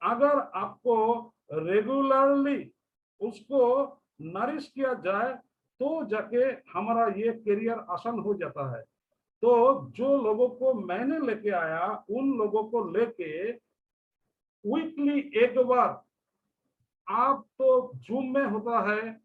अगर आपको रेगुलरली उसको नरिश किया जाए तो जाके हमारा ये करियर आसान हो जाता है। तो जो लोगों को मैंने लेके आया, उन लोगों को लेके वीकली एक बार आप तो जूम में होता है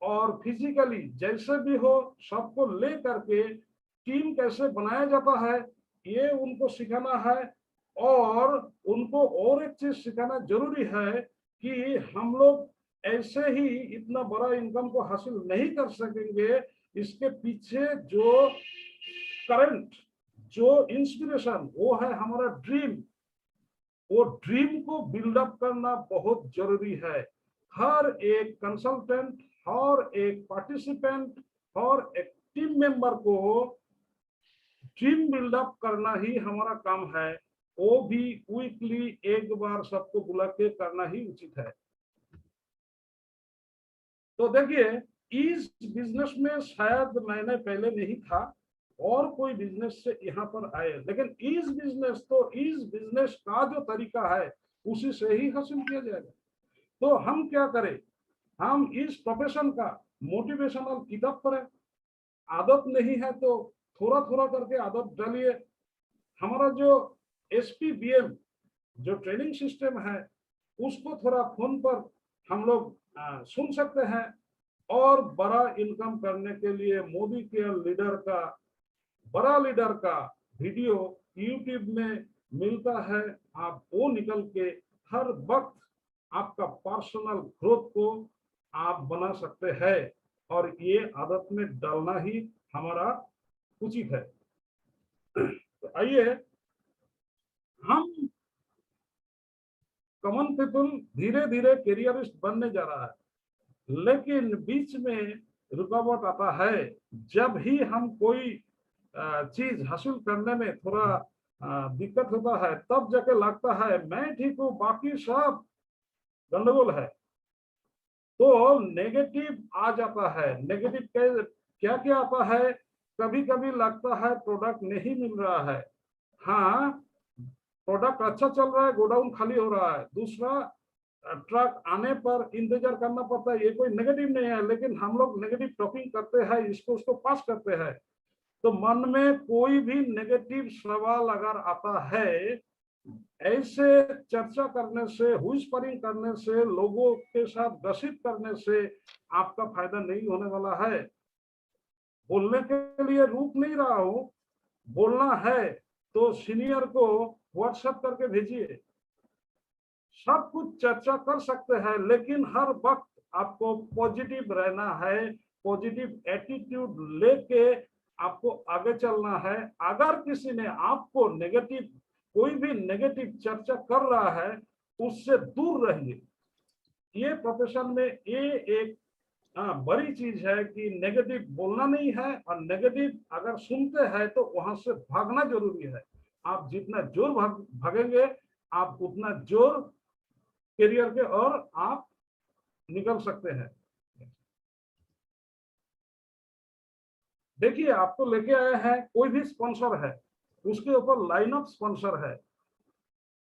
और फिजिकली जैसे भी हो सबको ले करके टीम कैसे बनाया जाता है ये उनको सिखाना है। और उनको और एक चीज सिखाना जरूरी है कि हम लोग ऐसे ही इतना बड़ा इनकम को हासिल नहीं कर सकेंगे। इसके पीछे जो करंट, जो इंस्पिरेशन, वो है हमारा ड्रीम। वो ड्रीम को बिल्डअप करना बहुत जरूरी है। हर एक कंसल्टेंट, हर एक पार्टिसिपेंट, हर एक टीम मेंबर को टीम बिल्डअप करना ही हमारा काम है। वो भी वीकली एक बार सबको बुला के करना ही उचित है। तो देखिए, इस बिजनेस में शायद मैंने पहले नहीं था और कोई बिजनेस से यहाँ पर आए, लेकिन इस बिजनेस का जो तरीका है उसी से ही हासिल किया जाएगा। तो हम क्या करें, हम इस प्रोफेशन का मोटिवेशनल किताब पढ़ें। आदत नहीं है तो थोड़ा थोड़ा करके आदत डालिए। हमारा जो SPBM जो ट्रेनिंग सिस्टम है उसको थोड़ा फोन पर हम लोग सुन सकते हैं। और बड़ा इनकम करने के लिए मोदी केयर लीडर का, बड़ा लीडर का वीडियो YouTube में मिलता है। आप वो निकल के हर वक्त आपका पर्सनल ग्रोथ को आप बना सकते हैं और ये आदत में डालना ही हमारा उचित है। तो आइए, हम कॉमन पीपल धीरे धीरे कैरियरिस्ट बनने जा रहा है, लेकिन बीच में रुकावट आता है। जब ही हम कोई चीज हासिल करने में थोड़ा दिक्कत होता है, तब जाके लगता है मैं ठीक हूँ, बाकी सब गंडगोल है। तो नेगेटिव आ जाता है। नेगेटिव क्या क्या आता है, कभी कभी लगता है प्रोडक्ट नहीं मिल रहा है। हाँ, प्रोडक्ट अच्छा चल रहा है, गोडाउन खाली हो रहा है, दूसरा ट्रक आने पर इंतजार करना पड़ता है। ये कोई नेगेटिव नहीं है, लेकिन हम लोग नेगेटिव टॉकिंग करते हैं, इसको उसको पास करते हैं। तो मन में कोई भी नेगेटिव सवाल अगर आता है, ऐसे चर्चा करने से, व्हिस्परिंग करने से, लोगों के साथ गसिप करने से आपका फायदा नहीं होने वाला है। बोलने के लिए रुक नहीं रहा हूं, बोलना है तो सीनियर को व्हाट्सएप करके भेजिए। सब कुछ चर्चा कर सकते हैं, लेकिन हर वक्त आपको पॉजिटिव रहना है, पॉजिटिव एटीट्यूड लेके आपको आगे चलना है। अगर किसी ने आपको नेगेटिव, कोई भी नेगेटिव चर्चा कर रहा है, उससे दूर रहिए। ये प्रोफेशन में ये एक बड़ी चीज है कि नेगेटिव बोलना नहीं है, और नेगेटिव अगर सुनते हैं तो वहां से भागना जरूरी है। आप जितना जोर भागेंगे, आप उतना जोर करियर के और आप निकल सकते हैं। देखिए, आपको लेके आए हैं, कोई भी स्पॉन्सर है उसके ऊपर लाइन ऑफ स्पॉन्सर है।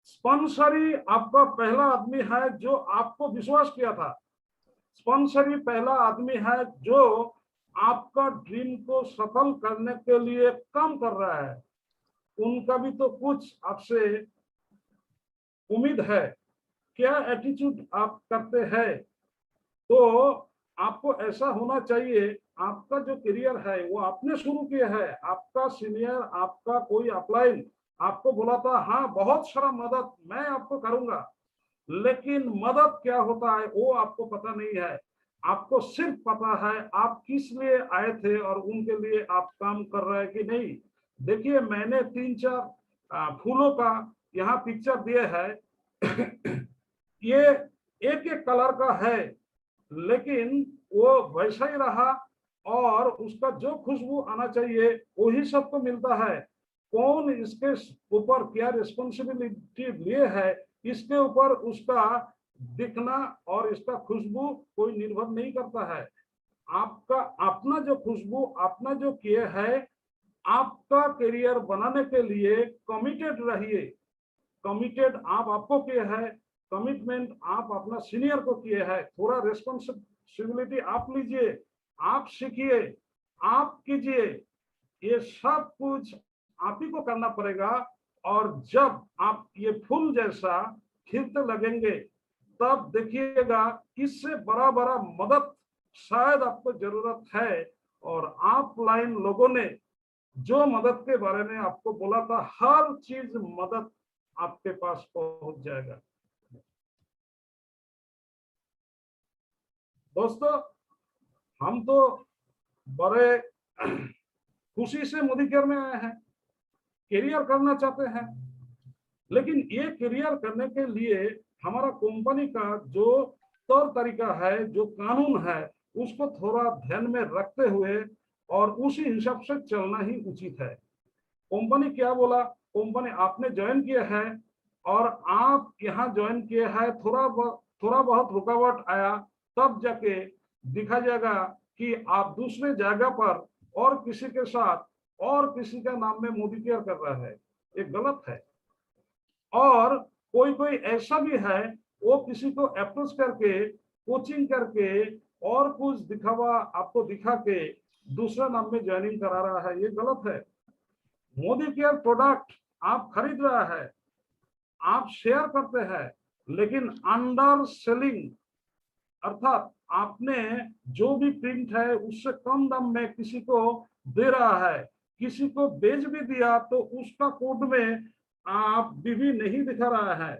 स्पॉन्सरी आपका पहला आदमी है जो आपको विश्वास किया था। स्पॉन्सरी पहला आदमी है जो आपका ड्रीम को सफल करने के लिए काम कर रहा है, उनका भी तो कुछ आपसे उम्मीद है। क्या एटीट्यूड आप करते हैं, तो आपको ऐसा होना चाहिए, आपका जो करियर है वो आपने शुरू किया है, आपका सीनियर, आपका कोई अपलाइन आपको बोला था हाँ बहुत सारा मदद मैं आपको करूंगा, लेकिन मदद क्या होता है वो आपको पता नहीं है। आपको सिर्फ पता है आप किस लिए आए थे और उनके लिए आप काम कर रहे हैं कि नहीं। देखिए, मैंने 3-4 फूलों का यहाँ पिक्चर दिए है। ये एक एक कलर का है, लेकिन वो वैसा ही रहा और उसका जो खुशबू आना चाहिए वही सबको मिलता है। कौन इसके ऊपर क्या रिस्पॉन्सिबिलिटी लिए है, इसके ऊपर उसका दिखना और इसका खुशबू कोई निर्भर नहीं करता है। आपका अपना जो खुशबू, अपना जो किए है, आपका करियर बनाने के लिए कमिटेड रहिए। कमिटेड आप आपको किए है, कमिटमेंट आप अपना सीनियर को किए है। थोड़ा रिस्पॉन्सिबिलिटी आप लीजिए, आप सीखिए, आप कीजिए, ये सब कुछ आप ही को करना पड़ेगा। और जब आप ये फूल जैसा खिलते लगेंगे, तब देखिएगा इससे बड़ा बड़ा मदद शायद आपको जरूरत है। और आप लाइन लोगों ने जो मदद के बारे में आपको बोला था, हर चीज मदद आपके पास पहुंच जाएगा। दोस्तों, हम तो बड़े खुशी से मोदी केयर में आए हैं, करियर करना चाहते हैं, लेकिन ये करियर करने के लिए हमारा कंपनी का जो तौर तरीका है, जो कानून है, उसको थोड़ा ध्यान में रखते हुए और उसी हिसाब से चलना ही उचित है। कंपनी क्या बोला, कंपनी आपने ज्वाइन किया है और आप यहाँ ज्वाइन किए हैं, थोड़ा बहुत रुकावट आया, तब जाके दिखा जाएगा कि आप दूसरे जगह पर और किसी के साथ और किसी का नाम में मोदी केयर कर रहा है। ये गलत है। और कोई ऐसा भी है, वो किसी को अप्रोच करके, कोचिंग करके और कुछ दिखावा आपको दिखा के दूसरा नाम में ज्वाइनिंग करा रहा है। ये गलत है। मोदी केयर प्रोडक्ट आप खरीद रहा है, आप शेयर करते हैं, लेकिन अंडर सेलिंग, अर्थात आपने जो भी प्रिंट है उससे कम दाम में किसी को दे रहा है, किसी को बेच भी दिया तो उसका कोड में आप बीवी नहीं दिखा रहा है।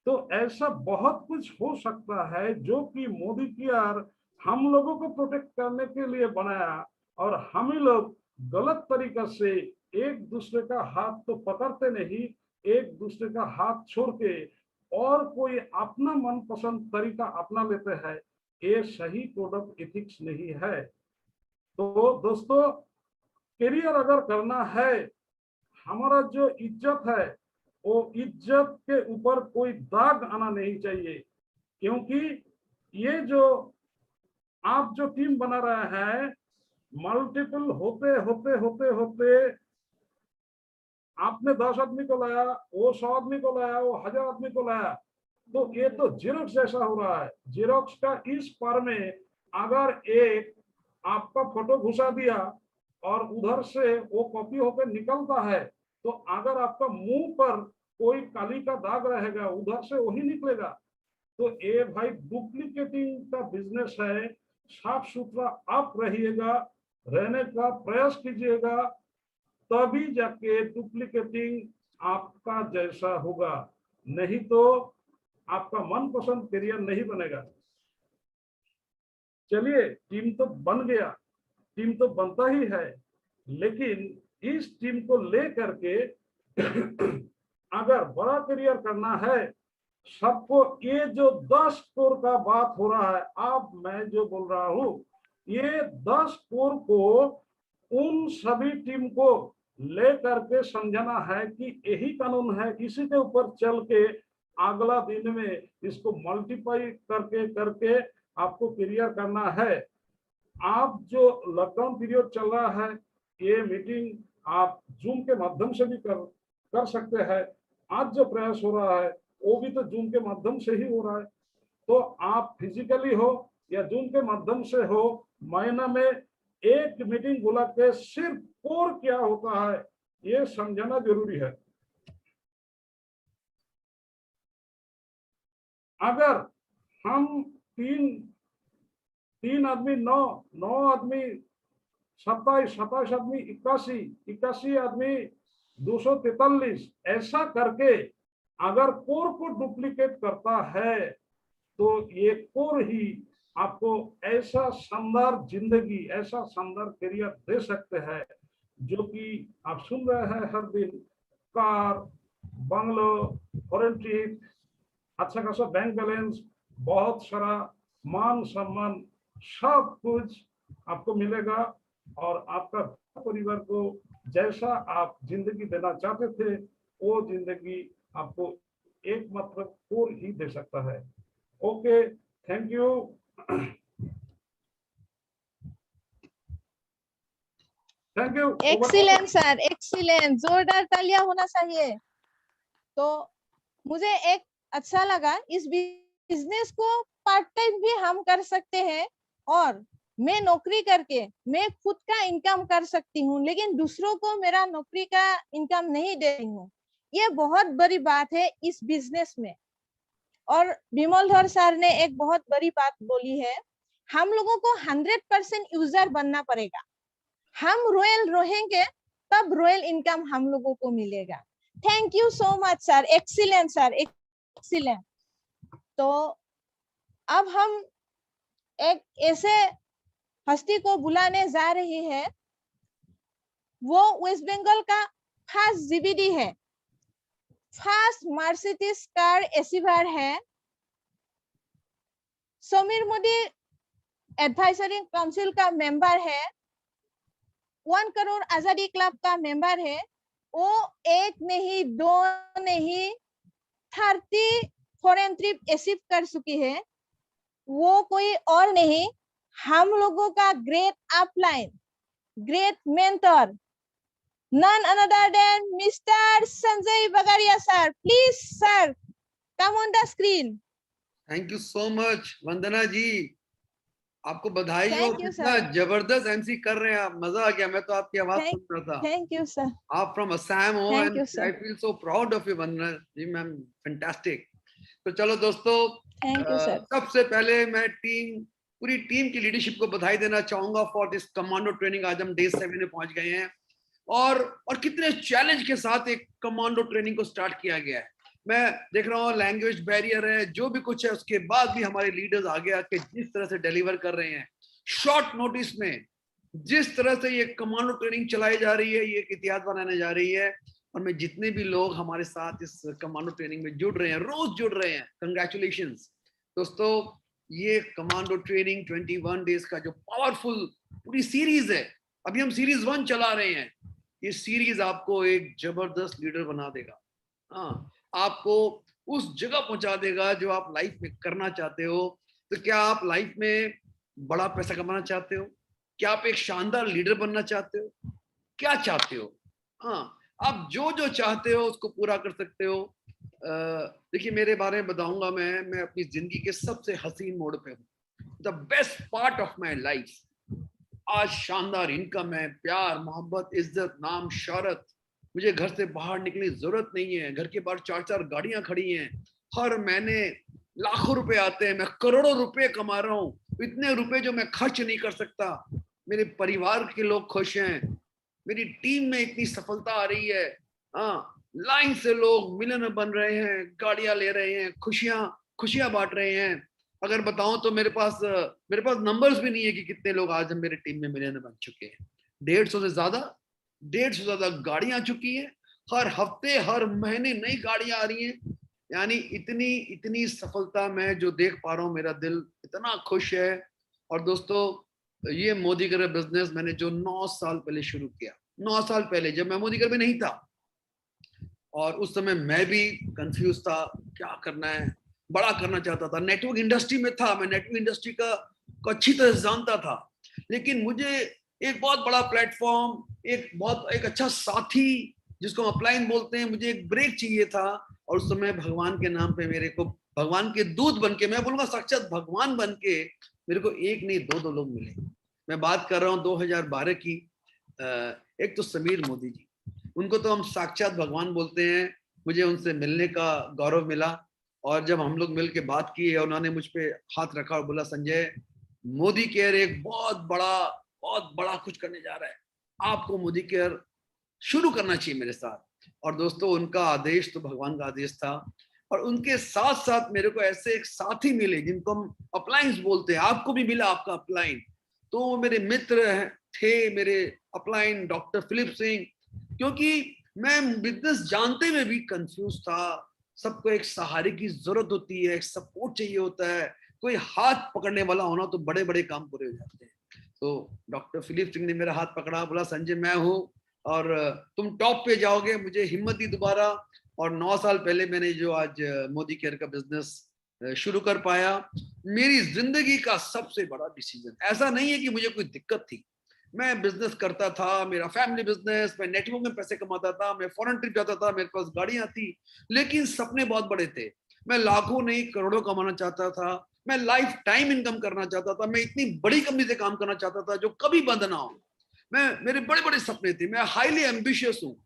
तो ऐसा बहुत कुछ हो सकता है जो कि मोदी केयर हम लोगों को प्रोटेक्ट करने के लिए बनाया, और हम ही लोग गलत तरीका से एक दूसरे का हाथ तो पकड़ते नहीं, एक दूसरे का हाथ छोड़ के और कोई अपना मनपसंद तरीका अपना लेते हैं। ये सही कोड ऑफ एथिक्स नहीं है। तो दोस्तों, करियर अगर करना है, हमारा जो इज्जत है वो इज्जत के ऊपर कोई दाग आना नहीं चाहिए, क्योंकि ये जो आप जो टीम बना रहे हैं, मल्टीपल होते होते होते होते आपने 10 आदमी को लाया, वो 100 आदमी को लाया, वो 1000 आदमी को लाया, तो ये तो जीरोक्स जैसा हो रहा है। जीरोक्स का इस पर में अगर एक आपका फोटो घुसा दिया और उधर से वो कॉपी होकर निकलता है, तो अगर आपका मुंह पर कोई काली का दाग रहेगा, उधर से वही निकलेगा। तो ये भाई डुप्लीकेटिंग का बिजनेस है। साफ सुथरा आप रहिएगा, रहने का प्रयास कीजिएगा, तभी जाके डुप्लीकेटिंग आपका जैसा होगा, नहीं तो आपका मनपसंद करियर नहीं बनेगा। चलिए, टीम तो बन गया, टीम तो बनता ही है, लेकिन इस टीम को लेकर के अगर बड़ा करियर करना है, सबको ये जो 10 कोर का बात हो रहा है, अब मैं जो बोल रहा हूं, ये 10 कोर को उन सभी टीम को ले करके समझाना है कि यही कानून है, इसी के ऊपर चल के अगला दिन में इसको मल्टीप्लाई करके करके आपको करियर करना है। आप जो लॉकडाउन पीरियड चल रहा है, ये मीटिंग आप जूम के माध्यम से भी कर सकते हैं। आज जो प्रयास हो रहा है वो भी तो जूम के माध्यम से ही हो रहा है। तो आप फिजिकली हो या जूम के माध्यम से हो, महीना में एक मीटिंग बुला के सिर्फ कोर क्या होता है ये समझना जरूरी है। अगर हम तीन आदमी 9 आदमी 27 आदमी 81 आदमी 243 ऐसा करके अगर कोर को डुप्लीकेट करता है तो ये कोर ही आपको ऐसा शानदार जिंदगी, ऐसा शानदार करियर दे सकते हैं जो कि आप सुन रहे हैं हर दिन। कार, बंगलो, फॉरेन ट्रिप, अच्छा खासा बैंक बैलेंस, बहुत सारा मान सम्मान, सब कुछ आपको मिलेगा और आपका परिवार को जैसा आप जिंदगी देना चाहते थे वो जिंदगी आपको एकमात्र कोर ही दे सकता है। Okay, thank you. Thank you. Excellent sir, excellent, जोरदार तालियां होना चाहिए। तो मुझे एक अच्छा लगा, इस बिजनेस को पार्ट टाइम भी हम कर सकते हैं और मैं नौकरी करके मैं खुद का इनकम कर सकती हूँ, लेकिन दूसरों को मेरा नौकरी का इनकम नहीं दे रही हूँ। ये बहुत बड़ी बात है इस बिजनेस में। और विमलधर सर ने एक बहुत बड़ी बात बोली है, हम लोगों को 100% यूजर बनना पड़ेगा। हम रॉयल रहेंगे तब रॉयल इनकम हम लोगों को मिलेगा। Thank you so much sir, excellent sir, excellent. तो अब हम एक ऐसे हस्ती को बुलाने जा रही है, वो वेस्ट बंगाल का फास्ट जीबीडी है, फास्ट मर्सिडीज कार एसीवर है, समीर मोदी एडवाइजरी काउंसिल का मेंबर है, 1 करोड़ आजादी क्लब का मेंबर है। वो एक नहीं, दो नहीं, 30 फॉरेन ट्रिप अचीव कर चुकी है। वो कोई और नहीं, हम लोगों का great upline, great mentor, none other than Mr. Sanjay Bagaria sir. Please sir, come on the screen. Thank you so much Vandana ji, आपको बधाई हो। Thank you, कितना sir. जबरदस्त एमसी कर रहे हैं आप, मजा आ गया। मैं तो आपकी आवाज सुन रहा था। Thank you sir. आप फ्रॉम असम हो Thank and you, sir. I feel so proud of you Vandana ji ma'am, fantastic. तो चलो दोस्तों, Thank you sir. सबसे पहले मैं पूरी टीम की लीडरशिप को बधाई देना चाहूंगा फॉर दिस कमांडो ट्रेनिंग। आज हम डे 7 में पहुंच गए हैं और कितने चैलेंज के साथ एक कमांडो ट्रेनिंग को स्टार्ट किया गया है। मैं देख रहा हूँ लैंग्वेज बैरियर है, जो भी कुछ है, उसके बाद भी हमारे लीडर्स आगे आके जिस तरह से डिलीवर कर रहे हैं शॉर्ट नोटिस में, जिस तरह से ये कमांडो ट्रेनिंग चलाई जा रही है, ये एक इतिहास बनाने जा रही है। और मैं जितने भी लोग हमारे साथ इस कमांडो ट्रेनिंग में जुड़ रहे हैं, रोज जुड़ रहे हैं, कंग्रेचुलेशंस दोस्तों। ये कमांडो ट्रेनिंग 21 डेज का जो पावरफुल पूरी सीरीज है, अभी हम सीरीज 1 चला रहे हैं। ये सीरीज आपको एक जबरदस्त लीडर बना देगा। हाँ, आपको उस जगह पहुंचा देगा जो आप लाइफ में करना चाहते हो। तो क्या आप लाइफ में बड़ा पैसा कमाना चाहते हो? क्या आप एक शानदार लीडर बनना चाहते हो? क्या चाहते हो? हाँ, आप जो चाहते हो उसको पूरा कर सकते हो। देखिए, मेरे बारे में बताऊंगा मैं अपनी जिंदगी के सबसे हसीन मोड़ पे हूँ। The best part of my life. आज शानदार इनकम है, प्यार, मोहब्बत, इज्जत, नाम, शौहरत। मुझे घर से बाहर निकलने की जरूरत नहीं है। घर के बाहर 4-4 गाड़ियां खड़ी हैं। हर महीने लाखों रुपए आते हैं। मैं करोड़ों रुपए कमा रहा हूँ। इतने रुपए जो मैं खर्च नहीं कर सकता। मेरे परिवार के लोग खुश हैं। मेरी टीम में इतनी सफलता आ रही है। हाँ, लाइन से लोग मिलियनर बन रहे हैं, गाड़ियां ले रहे हैं, खुशियां बांट रहे हैं। अगर बताऊं तो मेरे पास नंबर्स भी नहीं है कि कितने लोग आज मेरे टीम में मिलियनर बन चुके हैं। 150 से ज्यादा गाड़ियां आ चुकी हैं। हर हफ्ते, हर महीने नई गाड़ियां आ रही हैं। यानी इतनी सफलता मैं जो देख पा रहा हूँ, मेरा दिल इतना खुश है। और दोस्तों, ये मोदीगर बिजनेस मैंने जो 9 साल पहले शुरू किया, 9 साल पहले, जब मैं मोदीगर में नहीं था, और उस समय मैं भी कंफ्यूज था, क्या करना है, बड़ा करना चाहता था। नेटवर्क इंडस्ट्री में था, मैं नेटवर्क इंडस्ट्री को अच्छी तरह जानता था, लेकिन मुझे एक बहुत बड़ा प्लेटफॉर्म, एक अच्छा साथी जिसको हम अपलाइन बोलते हैं, मुझे एक ब्रेक चाहिए था। और उस समय भगवान के नाम पे मेरे को, भगवान के दूत बन के, मैं बोलूंगा साक्षात भगवान बन के, मेरे को एक नहीं 2 लोग मिले। मैं बात कर रहा हूँ 2012 की। एक तो समीर मोदी जी, उनको तो हम साक्षात भगवान बोलते हैं। मुझे उनसे मिलने का गौरव मिला और जब हम लोग मिल के बात की और उन्होंने मुझ पे हाथ रखा और बोला, संजय, मोदी केयर एक बहुत बड़ा कुछ करने जा रहा है, आपको मोदी केयर शुरू करना चाहिए मेरे साथ। और दोस्तों, उनका आदेश तो भगवान का आदेश था। और उनके साथ साथ मेरे को ऐसे एक साथी मिले जिनको हम अपलाइंस बोलते हैं, आपको भी मिला आपका अपलाइन, तो वो मेरे मित्र थे, मेरे अपलाइन डॉक्टर फिलिप सिंह। क्योंकि मैं बिजनेस जानते हुए भी कंफ्यूज था। सबको एक सहारे की जरूरत होती है, एक सपोर्ट चाहिए होता है, कोई हाथ पकड़ने वाला होना तो बड़े बड़े काम पूरे हो जाते हैं। तो डॉक्टर फिलिप सिंह ने मेरा हाथ पकड़ा, बोला, संजय मैं हूँ और तुम टॉप पे जाओगे। मुझे हिम्मत दी दोबारा और 9 साल पहले मैंने जो आज मोदी केयर का बिजनेस शुरू कर पाया। मेरी जिंदगी का सबसे बड़ा डिसीजन। ऐसा नहीं है कि मुझे कोई दिक्कत थी, मैं बिजनेस करता था, मेरा फैमिली बिजनेस, मैं नेटवर्क में पैसे कमाता था, मैं फॉरेन ट्रिप जाता था, मेरे पास गाड़ियां थी, लेकिन सपने बहुत बड़े थे। मैं लाखों नहीं करोड़ों कमाना चाहता था, मैं लाइफ टाइम इनकम करना चाहता था, मैं इतनी बड़ी कंपनी से काम करना चाहता था जो कभी बंद ना हो। मेरे बड़े बड़े सपने थे, मैं हाईली एम्बिशियस हूँ।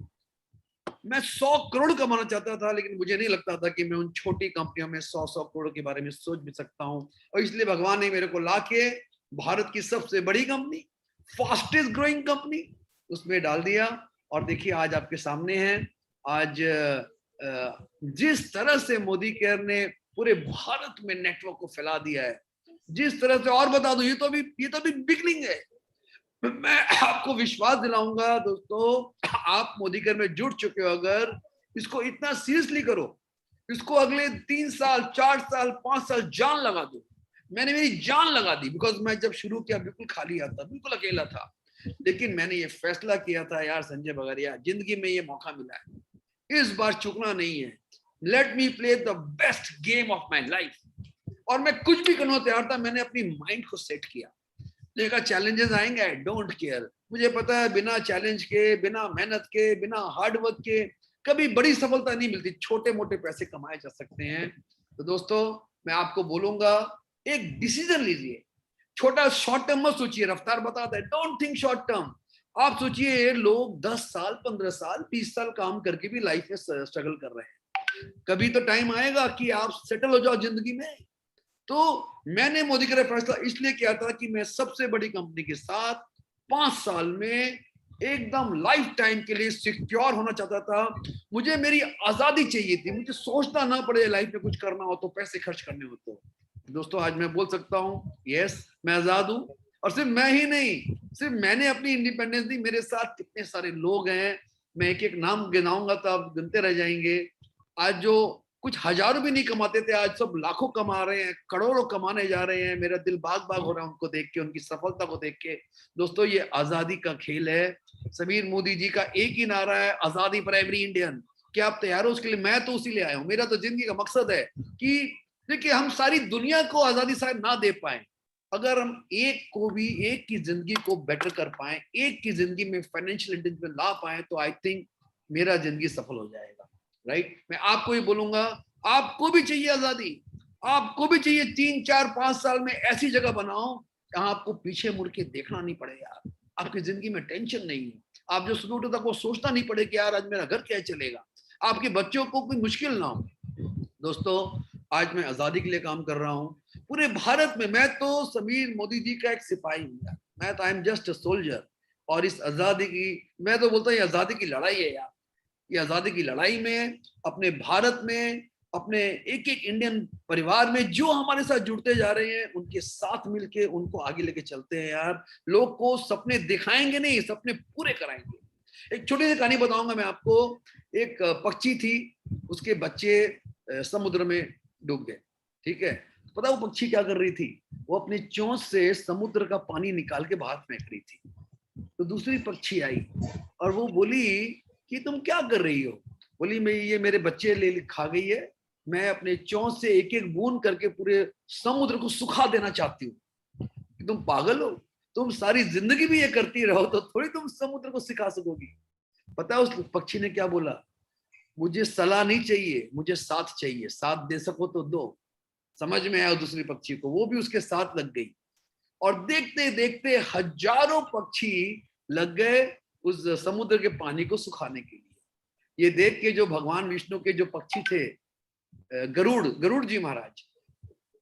मैं 100 करोड़ कमाना चाहता था, लेकिन मुझे नहीं लगता था कि मैं उन छोटी कंपनियों में 100 करोड़ के बारे में सोच भी सकता हूँ। और इसलिए भगवान ने मेरे को लाके भारत की सबसे बड़ी कंपनी, फास्टेस्ट ग्रोइंग कंपनी, उसमें डाल दिया। और देखिए आज आपके सामने है। आज जिस तरह से मोदी केयर ने पूरे भारत में नेटवर्क को फैला दिया है, जिस तरह से, और बता दूं, ये तो अभी बिगनिंग है। मैं आपको विश्वास दिलाऊंगा दोस्तों, आप मोदी केयर में जुड़ चुके हो, अगर इसको इतना सीरियसली करो, इसको अगले 3 साल 4 साल 5 साल जान लगा दो। मैंने मेरी जान लगा दी, बिकॉज मैं जब शुरू किया बिल्कुल खाली आता, बिल्कुल अकेला था, लेकिन मैंने ये फैसला किया था, यार संजय बगरिया, जिंदगी में ये मौका मिला है, इस बार चूकना नहीं है। Let me play the best game of my life. और मैं कुछ भी करने को तैयार था। मैंने अपनी माइंड को सेट किया, देखा चैलेंजेस आएंगे, आई डोंट केयर। मुझे पता है बिना चैलेंज के, बिना मेहनत के, बिना हार्ड वर्क के कभी बड़ी सफलता नहीं मिलती, छोटे मोटे पैसे कमाए जा सकते हैं। तो दोस्तों, मैं आपको बोलूंगा, एक डिसीजन लीजिए। छोटा शॉर्ट टर्म मत सोचिए, रफ्तार बताता है, डोंट थिंक शॉर्ट टर्म। आप सोचिए, लोग 10 साल 15 साल 20 साल काम करके भी लाइफ में स्ट्रगल कर रहे हैं। कभी तो टाइम आएगा कि आप सेटल हो जाओ जिंदगी में। तो मैंने मोदी केयर फैसला इसलिए किया था कि मैं सबसे बड़ी कंपनी के साथ 5 साल में एकदम लाइफ टाइम के लिए सिक्योर होना चाहता था। मुझे मेरी आजादी चाहिए थी, मुझे सोचना ना पड़े लाइफ में कुछ करना हो तो, पैसे खर्च करने हो तो। दोस्तों, आज मैं बोल सकता हूँ, यस, मैं आजाद हूँ। और सिर्फ मैं ही नहीं, सिर्फ मैंने अपनी इंडिपेंडेंस दी, मेरे साथ कितने सारे लोग हैं, मैं एक एक नाम गिनाऊंगा तो आप गिनते रह जाएंगे। आज जो कुछ हजारों भी नहीं कमाते थे, आज सब लाखों कमा रहे हैं, करोड़ों कमाने जा रहे हैं। मेरा दिल बाग बाग हो रहा है उनको देख के, उनकी सफलता को देख के। दोस्तों, ये आजादी का खेल है। समीर मोदी जी का एक ही नारा है, आजादी फॉर एवरी इंडियन। क्या आप तैयार हो उसके लिए? मैं तो उसी लिए आया हूँ। मेरा तो जिंदगी का मकसद है कि देखिए, हम सारी दुनिया को आजादी शायद ना दे पाए, अगर हम एक की जिंदगी को बेटर कर पाए, एक की जिंदगी में फाइनेंशियल इंडिपेंडेंस ला पाए, तो आई थिंक मेरा जिंदगी सफल हो जाएगा। राइट? मैं आपको ये बोलूंगा, आपको भी चाहिए आजादी, आपको भी चाहिए 3 4 5 साल में ऐसी जगह बनाओ जहां आपको पीछे मुड़ के देखना नहीं पड़े। यार, आपकी जिंदगी में टेंशन नहीं है, आप जो सुबह उठे तक वो सोचना नहीं पड़े कि यार आज मेरा घर क्या चलेगा, आपके बच्चों को कोई मुश्किल ना हो। दोस्तों, आज मैं आजादी के लिए काम कर रहा हूँ पूरे भारत में। मैं तो समीर मोदी जी का एक सिपाही हूँ, मैं तो I am just a soldier. और इस आजादी की, मैं तो बोलता हूँ, ये आजादी की लड़ाई है यार। ये आजादी की लड़ाई में अपने भारत में, अपने एक एक इंडियन परिवार में जो हमारे साथ जुड़ते जा रहे हैं, उनके साथ मिलके उनको आगे लेके चलते हैं यार। लोग को सपने दिखाएंगे नहीं, सपने पूरे कराएंगे। एक छोटी सी कहानी बताऊंगा मैं आपको। एक पक्षी थी, उसके बच्चे समुद्र में डूब गए। ठीक है, पता वो पक्षी क्या कर रही थी? वो अपनी चोंच से समुद्र का पानी निकाल के बाहर फेंक रही थी। तो दूसरी पक्षी आई और वो बोली कि तुम क्या कर रही हो? बोली, मैं ये मेरे बच्चे ले खा गई है, मैं अपने चोंच से एक एक बूंद करके पूरे समुद्र को सुखा देना चाहती हूँ। तुम पागल हो? तुम सारी जिंदगी भी ये करती रहो तो थोड़ी तुम समुद्र को सिखा सकोगी। पता है उस पक्षी ने क्या बोला? मुझे सलाह नहीं चाहिए, मुझे साथ चाहिए, साथ दे सको तो दो। समझ में आया दूसरी पक्षी को, वो भी उसके साथ लग गई। और देखते देखते हजारों पक्षी लग गए उस समुद्र के पानी को सुखाने के लिए। ये देख के जो भगवान विष्णु के जो पक्षी थे, गरुड़ जी महाराज,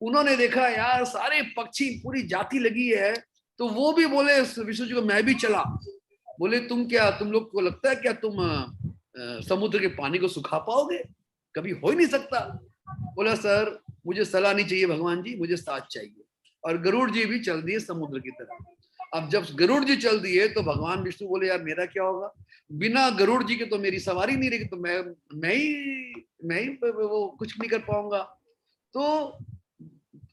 उन्होंने देखा यार सारे पक्षी पूरी जाति लगी है, तो वो भी बोले विष्णु जी को मैं भी चला। बोले तुम लोग को लगता है क्या तुम समुद्र के पानी को सुखा पाओगे? कभी हो ही नहीं सकता। बोला सर मुझे सलाह नहीं चाहिए भगवान जी, मुझे साथ चाहिए। और गरुड़ जी भी चल दिए समुद्र की तरफ। अब जब गरुड़ जी चल दिए तो भगवान विष्णु बोले यार मेरा क्या होगा, बिना गरुड़ जी के तो मेरी सवारी नहीं रहेगी, तो मैं ही वो कुछ नहीं कर पाऊंगा। तो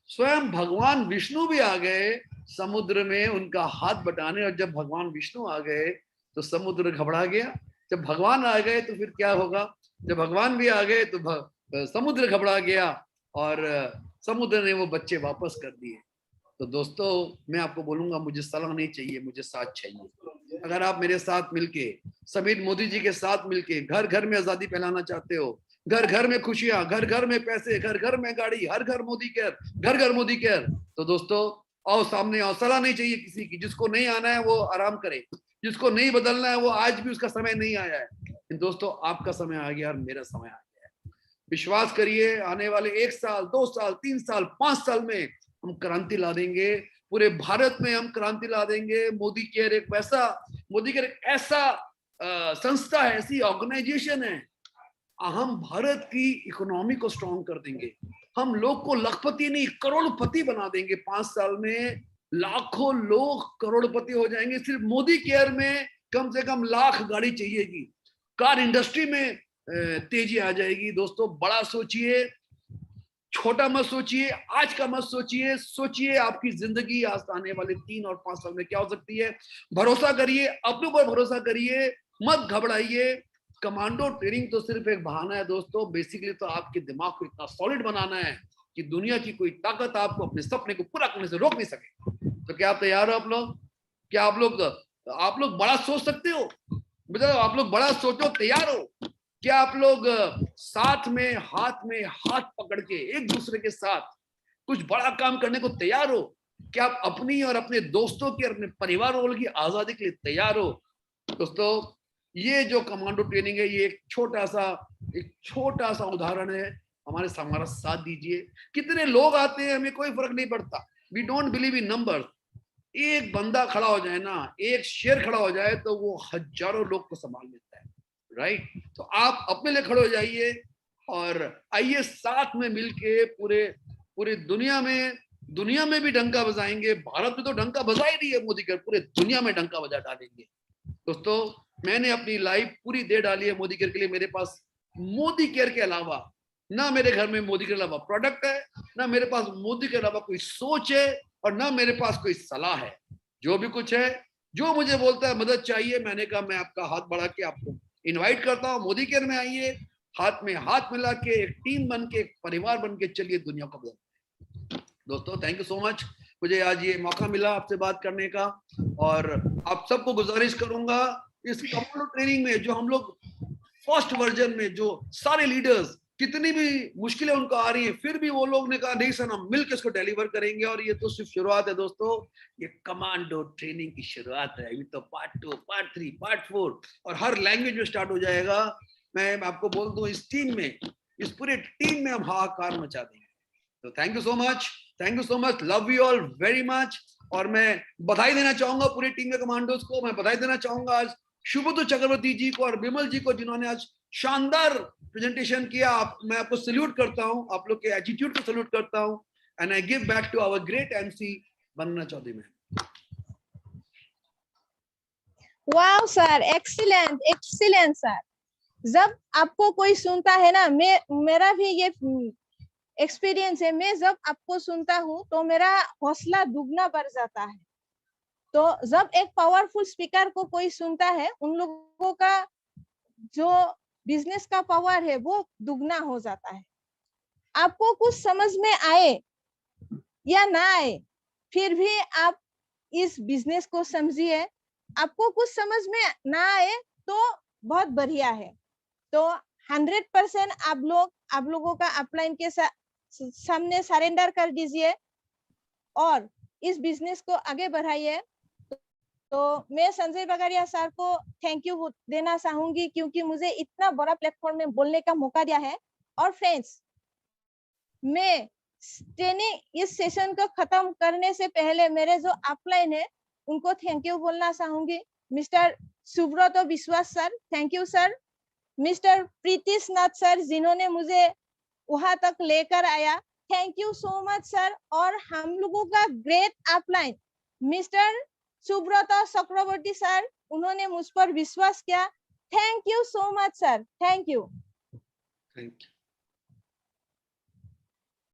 स्वयं भगवान विष्णु भी आ गए समुद्र में उनका हाथ बटाने, और जब भगवान विष्णु आ गए तो समुद्र घबरा गया। जब भगवान आ गए तो फिर क्या होगा, जब भगवान भी आ गए तो समुद्र घबरा गया और समुद्र ने वो बच्चे वापस कर दिए। तो दोस्तों मैं आपको बोलूंगा मुझे सलाह नहीं चाहिए, मुझे साथ चाहिए। अगर आप मेरे साथ मिलके, समीर मोदी जी के साथ मिलके घर घर में आजादी फैलाना चाहते हो, घर घर में खुशियां, घर घर में पैसे, घर घर में गाड़ी, हर घर मोदी केयर, घर घर मोदी केयर, तो दोस्तों आओ सामने आओ। सलाह नहीं चाहिए किसी की। जिसको नहीं आना है वो आराम करे, जिसको नहीं बदलना है वो आज भी उसका समय नहीं आया है। दोस्तों आपका समय आ गया और मेरा समय आ गया है। विश्वास करिए आने वाले 1 साल, 2 साल, 3 साल, 5 साल में हम क्रांति ला देंगे। पूरे भारत में हम क्रांति ला देंगे। मोदी केयर एक ऐसा संस्था है, ऐसी ऑर्गेनाइजेशन है, हम भारत की इकोनॉमी को स्ट्रॉन्ग कर देंगे। हम लोग को लखपति नहीं करोड़पति बना देंगे। 5 साल में लाखों लोग करोड़पति हो जाएंगे। सिर्फ मोदी केयर में कम से कम लाख गाड़ी चाहिएगी। कार इंडस्ट्री में तेजी आ जाएगी। दोस्तों बड़ा सोचिए, छोटा मत सोचिए, आज का मत सोचिए, सोचिए आपकी जिंदगी आज आने वाले 3 और 5 साल में क्या हो सकती है। भरोसा करिए, अपने ऊपर भरोसा करिए, मत घबराइए। कमांडो ट्रेनिंग तो सिर्फ एक बहाना है दोस्तों। बेसिकली तो आपके दिमाग को इतना सॉलिड बनाना है कि दुनिया की कोई ताकत आपको अपने सपने को पूरा करने से रोक नहीं सके। तो क्या आप तैयार हो आप लोग? क्या आप लोग बड़ा सोच सकते हो? मतलब आप लोग बड़ा सोचो, तैयार हो? क्या आप लोग साथ में हाथ पकड़ के एक दूसरे के साथ कुछ बड़ा काम करने को तैयार हो? क्या आप अपनी और अपने दोस्तों की और अपने परिवार वालों की आजादी के लिए तैयार हो? दोस्तों ये जो कमांडो ट्रेनिंग है, ये एक छोटा सा उदाहरण है। हमारा साथ दीजिए। कितने लोग आते हैं हमें कोई फर्क नहीं पड़ता। We don't believe in number. एक बंदा खड़ा हो जाए ना, एक शेर खड़ा हो जाए तो वो हजारों लोग को संभाल लेता है, राइट? तो आप अपने लिए खड़े हो जाइए और आइए साथ में मिलके पूरे दुनिया में भी डंका बजाएंगे। भारत में तो डंका बजा ही रही है मोदी केयर, पूरे दुनिया में डंका बजा डालेंगे। दोस्तों मैंने अपनी लाइफ पूरी दे डाली है मोदी केयर के लिए। मेरे पास मोदी केयर के अलावा ना मेरे घर में मोदी के अलावा प्रोडक्ट है, ना मेरे पास मोदी के अलावा कोई सोच है, और ना मेरे पास कोई सलाह है। जो भी कुछ है, जो मुझे बोलता है मदद चाहिए, मैंने कहा मैं आपका हाथ बढ़ा के आपको इनवाइट करता हूँ, मोदी केयर में आइए। हाथ में हाथ मिला के एक टीम बन के, एक परिवार बन के चलिए दुनिया को बदलते हैं। दोस्तों थैंक यू सो मच, मुझे आज ये मौका मिला आपसे बात करने का। और आप सबको गुजारिश करूंगा, इस कमांडो ट्रेनिंग में जो हम लोग फर्स्ट वर्जन में जो सारे लीडर्स, कितनी भी मुश्किलें उनको आ रही है, फिर भी वो लोग ने कहा नहीं सर हम मिलकर इसको डिलीवर करेंगे। और ये तो सिर्फ शुरुआत है दोस्तों, ये कमांडो ट्रेनिंग की शुरुआत है। ये तो पार्ट 2, पार्ट 3, पार्ट 4 और हर लैंग्वेज में स्टार्ट हो जाएगा। मैं आपको बोल दूं इस पूरे टीम में हम हाहाकार मचा देंगे। तो thank you so much, love you all very much. और मैं बधाई देना चाहूंगा पूरी टीम के कमांडोज को। मैं बधाई देना चाहूंगा आज शुभतो चक्रवर्ती जी को और विमल जी को, जिन्होंने आज शानदार प्रेजेंटेशन किया। मैं आपको सल्यूट करता हूं, आप लोग के एटीट्यूड को सल्यूट करता हूं। And I give back to our great MC Vandana Chaudhary ma'am. Wow sir, excellent sir. जब आपको कोई सुनता है ना, मेरा भी ये एक्सपीरियंस है, मैं जब आपको सुनता हूँ तो मेरा हौसला दुगना बढ़ जाता है। तो जब एक पावरफुल स्पीकर को कोई सुनता है, उन लोगों का जो बिजनेस का पावर है वो दुगना हो जाता है। आपको कुछ समझ में आए या ना आए, फिर भी आप इस बिजनेस को समझिए। आपको कुछ समझ में ना आए तो बहुत बढ़िया है। तो 100% आप लोगों का अपलाइन के सामने सरेंडर कर दीजिए और इस बिजनेस को आगे बढ़ाइए। तो मैं संजय बगाड़िया सर को थैंक यू देना चाहूंगी क्योंकि मुझे इतना बड़ा प्लेटफॉर्म में बोलने का मौका दिया है। और फ्रेंड्स, मैं ट्रेनिंग इस सेशन को खत्म करने से पहले मेरे जो अपलाइन है उनको थैंक यू बोलना चाहूंगी। मिस्टर सुब्रत विश्वास sir, thank you sir. Mister Pritish Nath sir, जिन्होंने मुझे वहां तक लेकर आया, thank you so much sir. और हम लोगों का great upline mister Subrata Chakraborty sir, उन्होंने मुझ पर विश्वास किया। Thank you so much sir, thank you. Thank you.